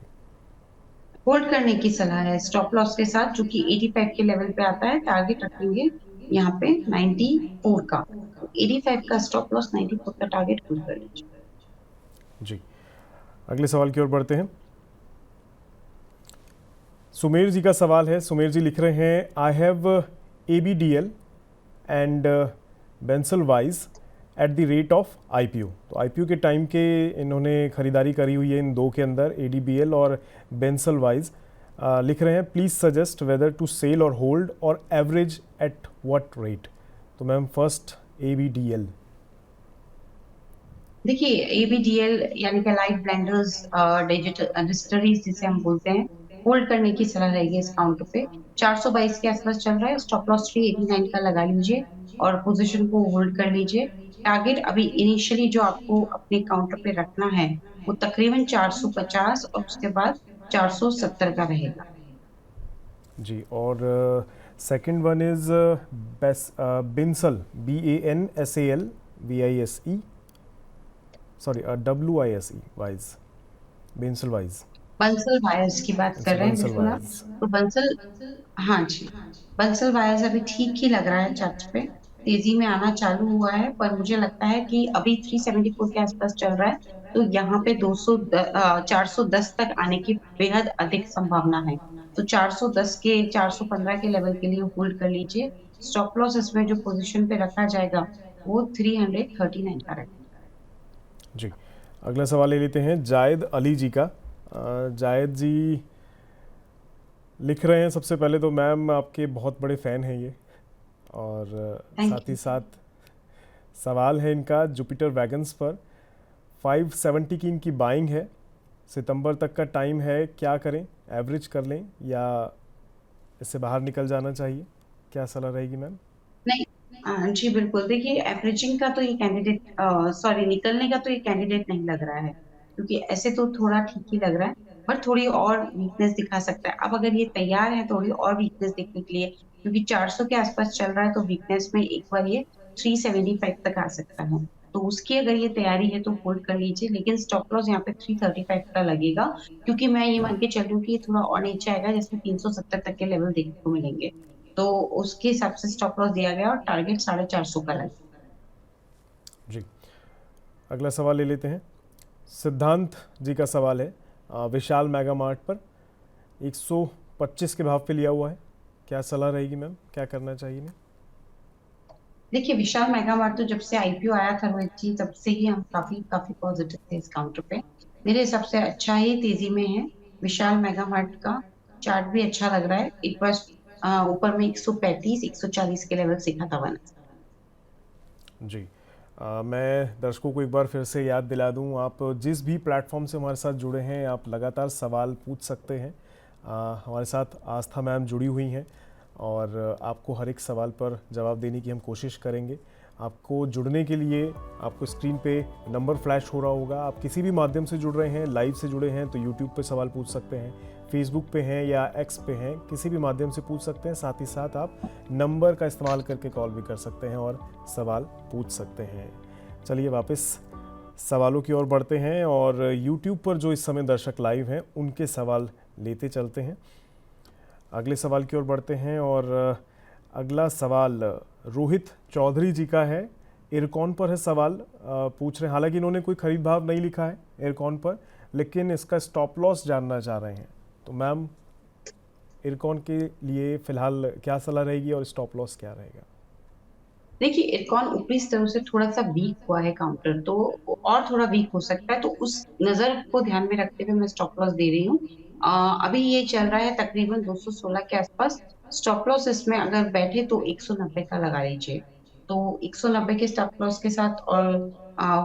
होल्ड करने की सलाह है स्टॉप लॉस के साथ, जो कि 85 के लेवल पे आता है। टारगेट रखेंगे यहाँ पे 94 का, तो 85 का स्टॉप लॉस, 94 का टारगेट होल्ड कर लीजिए। जी, अगले सवाल की ओर बढ़ते हैं। सुमेर जी का सवाल है। सुमेर जी लिख रहे हैं, I have ABDL and Bansal wise at the rate of IPO। तो IPO के टाइम के इन्होंने खरीदारी करी हुई है इन दो के अंदर, ADBL और बेंसल वाइज। लिख रहे हैं, please suggest whether to sell और होल्ड और एवरेज एट व्हाट रेट। तो मैम फर्स्ट ABDL। देखिए एबीडीएल यानी कि लाइट ब्लेंडर्स डिजिटल डिस्टलरीज जिसे हम बोलते हैं, होल्ड करने की सलाह रहेगी इस काउंटर पे। 422 के आसपास चल रहा है, स्टॉप लॉस 389 का लगा लीजिए और पोजीशन को होल्ड कर लीजिए। टारगेट अभी इनिशियली जो आपको अपने काउंटर पे रखना है वो तकरीबन 450 और उसके बाद 470 का रहेगा। जी, और second one is Binsal, BANSAL, VISE, sorry WISE wise, Bansal wise. Bansal wires की बात कर अच्छा, रहे हैं बंसल बिल्कुल आप। वाइज। तो बंसल, हाँ जी, बंसल वायर्स अभी ठीक ही लग रहा है चार्ट पे, तेजी में आना चालू हुआ है, पर मुझे लगता है कि अभी 374 के आसपास चल रहा है, तो यहाँ पे 410 तक आने की बेहद अधिक संभावना है। तो 410 के 415 के लेवल के लिए होल्ड कर लीजिए। स्टॉप लॉस इसमें जो पोजीशन पे रखा जाएगा वो 339 का रहेगा। जी, अगला सवाल ले लेते हैं जायद अली जी का। जायद जी लिख रहे हैं, सबसे पहले तो मैम आपके बहुत बड़े फ़ैन हैं ये, और थैंक साथ ही यू। साथ सवाल है इनका जुपिटर वैगन्स पर। 570 की इनकी बाइंग है, सितंबर तक का टाइम है, क्या करें? एवरेज कर लें या इससे बाहर निकल जाना चाहिए? क्या सलाह रहेगी मैम? नहीं, जी बिल्कुल। देखिए, एवरेजिंग का तो ये कैंडिडेट, सॉरी, निकलने का तो ये कैंडिडेट नहीं लग रहा है, क्योंकि ऐसे तो थोड़ा ठीक ही लग रहा है, बट थोड़ी और वीकनेस दिखा सकता है। अब अगर ये तैयार है थोड़ी और वीकनेस देखने के लिए, क्योंकि 400 के आसपास चल रहा है, तो वीकनेस में एक बार ये 375 तक आ सकता है। तो उसकी अगर ये तैयारी है तो होल्ड कर लीजिए, लेकिन स्टॉप लॉस यहाँ पे 335 का लगेगा, क्योंकि मैं ये मान के चल रही हूँ कि ये थोड़ा और नीचे आएगा, जिसमें 370 तक के लेवल देखने को मिलेंगे। तो उसके हिसाब से स्टॉप लॉस दिया गया और टारगेट 450 का लगा। जी, अगला सवाल ले लेते हैं। सिद्धांत जी का सवाल है, विशाल मेगा मार्ट पर 125 के भाव पे लिया हुआ है, क्या सलाह रहेगी मैम? क्या करना चाहिए इन्हें? देखिए, विशाल मेगा मार्ट तो जब से आईपीओ आया था रोहित जी, तब से ही हम काफी काफी पॉजिटिव थे इस काउंटर पे। मेरे हिसाब से अच्छा ही तेजी में है विशाल मेगा मार्ट का। चार्ट भी अच्छा लग रहा है। एक बार ऊपर में 135 140 के लेवल सीखा था वन। जी, मैं दर्शकों को एक बार फिर से याद दिला दूं, आप जिस भी प्लेटफॉर्म से हमारे साथ जुड़े हैं आप लगातार सवाल पूछ सकते हैं। हमारे साथ आस्था मैम जुड़ी हुई हैं और आपको हर एक सवाल पर जवाब देने की हम कोशिश करेंगे। आपको जुड़ने के लिए आपको स्क्रीन पे नंबर फ्लैश हो रहा होगा। आप किसी भी माध्यम से जुड़ रहे हैं, लाइव से जुड़े हैं तो यूट्यूब पे सवाल पूछ सकते हैं, फेसबुक पे हैं या एक्स पे हैं, किसी भी माध्यम से पूछ सकते हैं। साथ ही साथ आप नंबर का इस्तेमाल करके कॉल भी कर सकते हैं और सवाल पूछ सकते हैं। चलिए वापस सवालों की ओर बढ़ते हैं और यूट्यूब पर जो इस समय दर्शक लाइव हैं उनके सवाल लेते चलते हैं। अगले सवाल की ओर बढ़ते हैं और अगला सवाल रोहित चौधरी जी का है। इरकॉन पर है सवाल, पूछ रहे हैं, हालांकि इन्होंने कोई खरीद भाव नहीं लिखा है इरकॉन पर, लेकिन इसका स्टॉप लॉस जानना चाह रहे हैं। तो मैम, इरकॉन के लिए फिलहाल क्या सलाह रहेगी और स्टॉप लॉस क्या रहेगा? देखिए, इरकॉन ऊपरी स्तरों से थोड़ा सा वीक हुआ है काउंटर, तो और थोड़ा वीक हो सकता है, तो उस नजर को ध्यान में रखते हुए मैं स्टॉप लॉस दे रही हूँ। अभी ये चल रहा है तकरीबन 216 के आसपास। स्टॉप लॉस इसमें अगर बैठे तो 190 का लगा लीजिए। तो 190 के स्टॉप लॉस के साथ और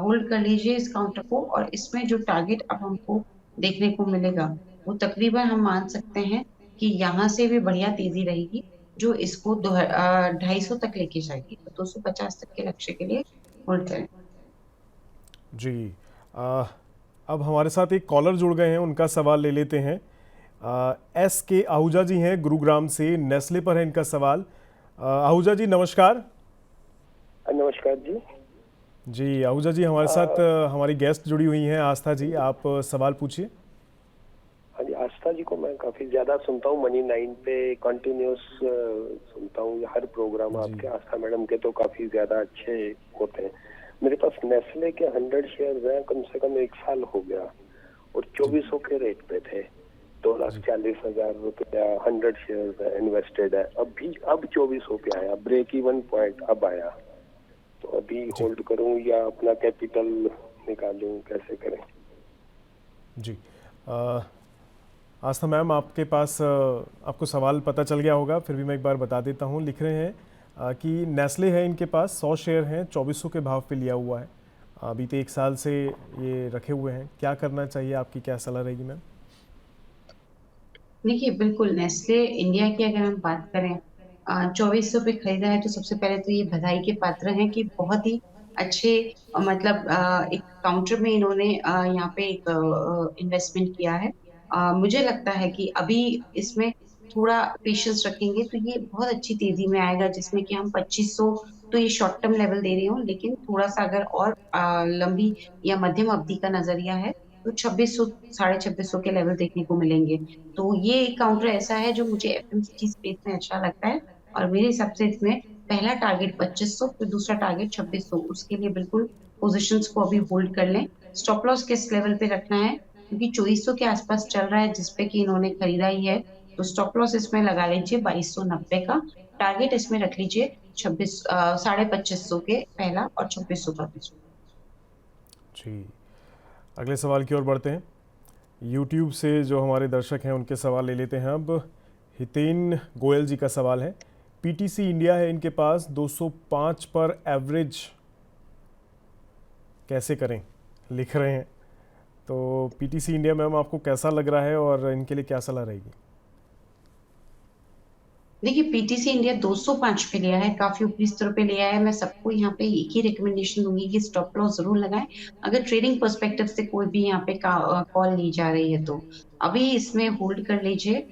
होल्ड कर लीजिए इस काउंटर को। और इसमें जो टारगेट अब हमको देखने को मिलेगा, वो तकरीबन हम मान सकते हैं कि यहाँ से भी बढ़िया तेजी रहेगी, जो इसको 250 तक लेके जाएगी। तो 250 तक के लक्ष्य के लिए होल्ड करें। जी, अब हमारे साथ एक कॉलर जुड़ गए हैं, उनका सवाल ले लेते हैं। एस के आहूजा जी हैं गुरुग्राम से, नेस्ले पर है इनका सवाल। आहूजा जी नमस्कार। नमस्कार जी। जी आहूजा जी, हमारे साथ हमारी गेस्ट जुड़ी हुई हैं आस्था जी, आप सवाल पूछिए। हाँ जी, आस्था जी को मैं काफी ज्यादा सुनता हूँ, मनी 9 पे कंटिन्यूस सुनता हूँ हर प्रोग्राम आपके। आस्था मैडम के तो काफी ज्यादा अच्छे होते हैं। मेरे पास नेस्ले के 100 शेयर हैं, कम से कम 1 साल हो गया, और 2400 के रेट पे थे। 2,40,000 रुपया 100 शेयर इन्वेस्टेड है। अब 2400 पे आया, ब्रेक इवन पॉइंट अब आया। तो अभी होल्ड करूं या अपना कैपिटल निकालूं, कैसे करें? जी, आस्था मैम, आपके पास आपको सवाल पता चल गया होगा, फिर भी मैं एक बार बता देता हूँ। लिख रहे हैं कि नेस्ले है इनके पास, 100 शेयर हैं, 2400 के भाव पे लिया हुआ है, बीते 1 साल से ये रखे हुए हैं। क्या करना चाहिए, आपकी क्या सलाह रहेगी मैम? देखिए, बिल्कुल नेस्ले इंडिया की अगर हम बात करें, 2400 पे खरीदा है, तो सबसे पहले तो ये बधाई के पात्र हैं कि बहुत ही अच्छे, मतलब एक काउंटर में इन्होंने यहाँ पे एक इन्वेस्टमेंट किया है। मुझे लगता है कि अभी इसमें थोड़ा पेशेंस रखेंगे तो ये बहुत अच्छी तेजी में आएगा, जिसमें कि हम 2500, तो ये शॉर्ट टर्म लेवल दे रही हूँ, लेकिन थोड़ा सा अगर और लंबी या मध्यम अवधि का नजरिया है तो 2600, 2650 के लेवल देखने को मिलेंगे। तो ये एक काउंटर ऐसा है जो मुझे एफएमसीजी स्पेस में अच्छा लगता है, और मेरे हिसाब से इसमें पहला टारगेट 2500, फिर दूसरा टारगेट 2600, उसके लिए बिल्कुल पोजीशंस को अभी होल्ड कर लें। स्टॉप लॉस किस लेवल पे रखना है, क्योंकि 2400 के आसपास चल रहा है जिसपे कि इन्होंने खरीदा ही है। तो स्टॉप लॉस इसमें लगा लीजिए 2290 का। टारगेट इसमें रख लीजिए 2500 के पहला और 2600 का दूसरा। जी, अगले सवाल की ओर बढ़ते हैं। यूट्यूब से जो हमारे दर्शक हैं उनके सवाल ले लेते हैं। अब हितेन गोयल जी का सवाल है, पीटीसी इंडिया है इनके पास 205 पर एवरेज कैसे करें, लिख रहे हैं। तो पीटीसी इंडिया मैम आपको कैसा लग रहा है और इनके लिए क्या सलाह रहेगी? देखिए, पीटीसी इंडिया 205 पे लिया है, काफी ऊपरी स्तर पे लिया है। मैं सबको यहाँ पे एक ही रिकमेंडेशन दूंगी कि स्टॉप लॉस जरूर लगाएं, अगर ट्रेडिंग पर्सपेक्टिव से कोई भी यहाँ पे कॉल ली जा रही है तो। अभी इसमें होल्ड कर लीजिए।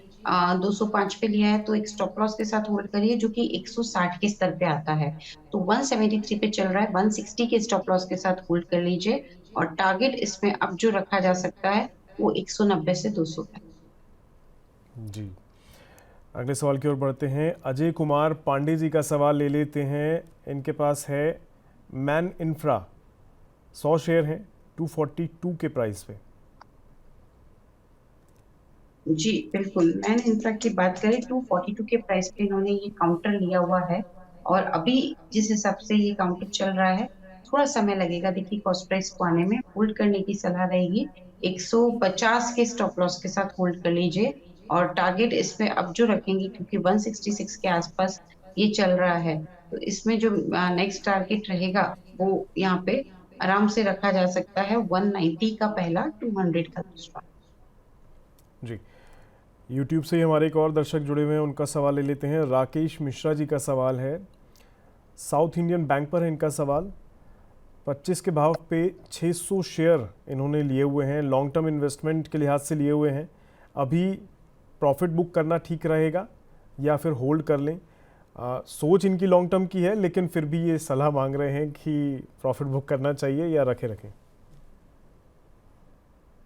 205 पे लिया है तो एक स्टॉप लॉस के साथ होल्ड करिए जो कि 160 के स्तर पे आता है। तो 173 पे चल रहा है, 160 के स्टॉप लॉस के साथ होल्ड कर लीजिए। और टारगेट इसमें अब जो रखा जा सकता है वो 190 से 200 है। जी, अगले सवाल की ओर बढ़ते हैं। अजय कुमार पांडे जी का सवाल ले लेते हैं। इनके पास है मैन इंफ्रा, 100 शेयर हैं 242 के प्राइस पे। जी बिल्कुल, मैन इंफ्रा की बात करें 242 के प्राइस पे इन्होंने ये काउंटर लिया हुआ है। और अभी जिस हिसाब से ये काउंटर चल रहा है, थोड़ा समय लगेगा देखिए कॉस्ट प्राइस को आने में। होल्ड करने की सलाह रहेगी, 150 के स्टॉप लॉस के साथ होल्ड कर लीजिए। और टारगेट इसमें अब जो रखेंगे, क्योंकि 166 के आसपास ये चल रहा है, तो इसमें जो नेक्स्ट टारगेट रहेगा वो यहाँ पे आराम से रखा जा सकता है 190 का पहला, 200 का दूसरा। जी, यूट्यूब से ही हमारे एक और दर्शक जुड़े हुए हैं, उनका सवाल ले लेते हैं। राकेश मिश्रा जी का सवाल है, साउथ इंडियन बैंक पर है इनका सवाल। 25 के भाव पे 600 शेयर इन्होंने लिए हुए हैं, लॉन्ग टर्म इन्वेस्टमेंट के लिहाज से लिए हुए हैं। अभी प्रॉफिट बुक करना ठीक रहेगा या फिर होल्ड कर लें? सोच इनकी लॉन्ग टर्म की है, लेकिन फिर भी ये सलाह मांग रहे हैं कि प्रॉफिट बुक करना चाहिए या रखें।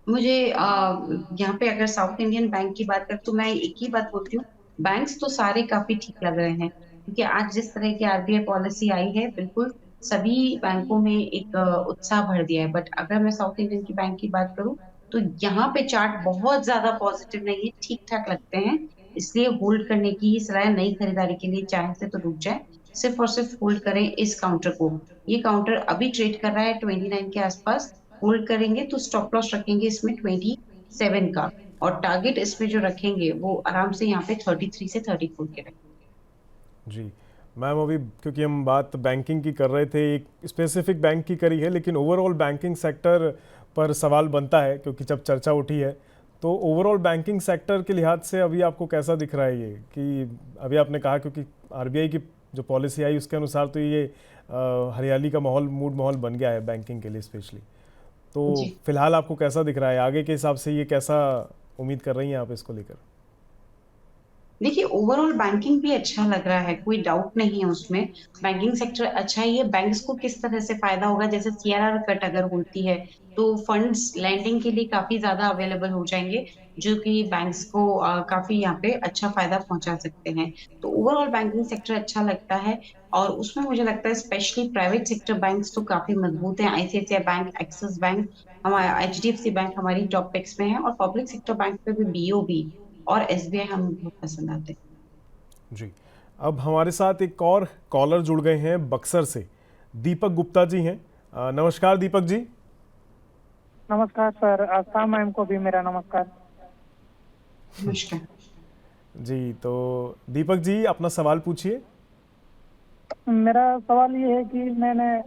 मुझे यहाँ पे अगर साउथ इंडियन बैंक की बात करें तो मैं एक ही बात बोलती हूँ, बैंक्स तो सारे काफी ठीक लग रहे हैं, क्योंकि आज जिस तरह की आरबीआई पॉलिसी आई है, बिल्कुल सभी बैंकों में एक उत्साह भर दिया है। बट अगर मैं साउथ इंडियन की बैंक की बात करूँ तो यहाँ पे चार्ट बहुत ज्यादा पॉजिटिव नहीं है, ठीक ठाक लगते हैं। इसलिए होल्ड करने की ही सलाह है। नई खरीदारी के लिए चाहे से तो रुक जाए, सिर्फ और सिर्फ होल्ड करें इस काउंटर को। ये काउंटर अभी ट्रेड कर रहा है 29 के आसपास। होल्ड करेंगे तो स्टॉप लॉस रखेंगे इसमें 27 का। और टारगेट इसमें जो रखेंगे वो आराम से यहाँ पे 33 से 34 के रखेंगे। जी मैम, अभी क्योंकि हम बात बैंकिंग की कर रहे थे, एक स्पेसिफिक बैंक की करी है, लेकिन ओवरऑल बैंकिंग सेक्टर पर सवाल बनता है क्योंकि जब चर्चा उठी है। तो ओवरऑल बैंकिंग सेक्टर के लिहाज से अभी आपको कैसा दिख रहा है ये, कि अभी आपने कहा क्योंकि आरबीआई की जो पॉलिसी आई उसके अनुसार तो ये हरियाली का माहौल, मूड माहौल बन गया है बैंकिंग के लिए स्पेशली। तो जी फिलहाल आपको कैसा दिख रहा है, आगे के हिसाब से ये कैसा उम्मीद कर रही हैं आप इसको लेकर? देखिए, ओवरऑल बैंकिंग भी अच्छा लग रहा है, कोई डाउट नहीं है उसमें। बैंकिंग सेक्टर अच्छा ही है। बैंक्स को किस तरह से फायदा होगा, जैसे सीआरआर कट अगर होती है तो फंड्स लैंडिंग के लिए काफी ज्यादा अवेलेबल हो जाएंगे, जो कि बैंक्स को काफी यहाँ पे अच्छा फायदा पहुंचा सकते हैं। तो ओवरऑल बैंकिंग सेक्टर अच्छा लगता है। और उसमें मुझे लगता है स्पेशली प्राइवेट सेक्टर बैंक्स तो काफी मजबूत हैं। आईसीआईसीआई बैंक, एक्सिस बैंक, हमारा एचडीएफसी बैंक हमारी टॉप पिक्स में है। और पब्लिक सेक्टर बैंक पे भी बीओबी और एसबीआई हमें बहुत पसंद आते हैं। जी, अब हमारे साथ एक और कॉलर जुड़ गए हैं बक्सर से, दीपक गुप्ता जी हैं। नमस्कार दीपक जी। नमस्कार सर, आस्था मैम को भी मेरा नमस्कार। नमस्कार। जी, तो दीपक जी अपना सवाल पूछिए। मेरा सवाल ये है कि मैंने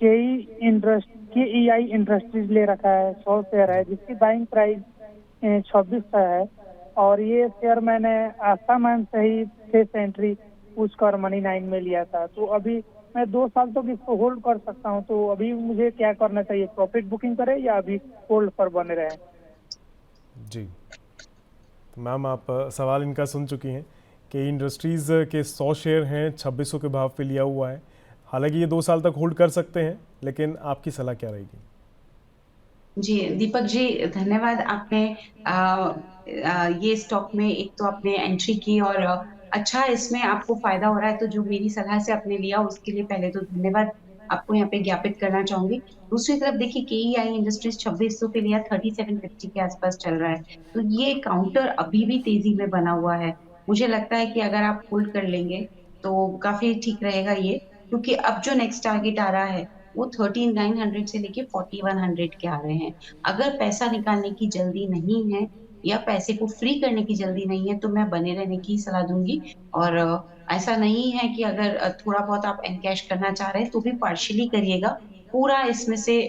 केईआई इंडस्ट्रीज ले रखा है, 100 शेयर है जिसकी बाइंग प्राइस 26 का है। और ये शेयर मैंने आस्था मैम से ही फेस एंट्री पूछकर मनी 9 में लिया था। तो अभी मैं 2 साल तक इसको होल्ड कर सकता हूँ, तो अभी मुझे क्या करना चाहिए, प्रॉफिट बुकिंग करें या अभी होल्ड पर बने रहें? जी मैम, आप सवाल इनका सुन चुकी हैं कि इंडस्ट्रीज़ के 100 शेयर हैं, 2600 के भाव पे लिया हुआ है। हालांकि ये 2 साल तक होल्ड कर सकते हैं, लेकिन आपकी सलाह क्या रहेगी? जी दीपक जी, धन्यवाद। आपने ये स्टॉक में एक तो आपने एंट्री की और अच्छा इसमें आपको फायदा हो रहा है, तो जो मेरी सलाह से आपने लिया उसके लिए पहले तो धन्यवाद। आपको यहाँ पे ज्ञापित करना चाहूंगी। दूसरी तरफ देखिए केईआई इंडस्ट्रीज 2600 पे लिया, 3750 के आसपास चल रहा है। तो ये काउंटर अभी भी तेजी में बना हुआ है। मुझे लगता है कि अगर आप होल्ड कर लेंगे तो काफी ठीक रहेगा ये, क्योंकि अब जो नेक्स्ट टारगेट आ रहा है वो 13900 से लेके 4100 के आ रहे हैं। अगर पैसा निकालने की जल्दी नहीं है या पैसे को फ्री करने की जल्दी नहीं है तो मैं बने रहने की सलाह दूंगी। और ऐसा नहीं है कि अगर थोड़ा बहुत आप एनकैश करना चाह रहे हैं तो भी पार्शियली करिएगा, पूरा इसमें से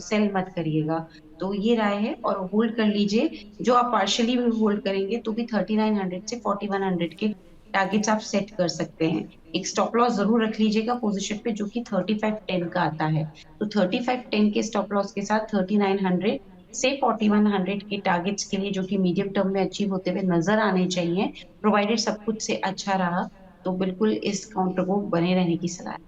सेल मत करिएगा। तो ये राय है, और होल्ड कर लीजिए। जो आप पार्शियली भी होल्ड करेंगे तो भी 3900 से 4100 के टारगेट्स आप सेट कर सकते हैं। एक स्टॉप लॉस जरूर रख लीजिएगा पोजीशन पे जो कि 3510 का आता है। तो 3510 के स्टॉप लॉस के साथ 3900 से 4100 के टारगेट्स के लिए, जो कि मीडियम टर्म में अचीव होते हुए नजर आने चाहिए, प्रोवाइडेड सब कुछ से अच्छा रहा, तो बिल्कुल इस काउंटर को बने रहने की सलाह है।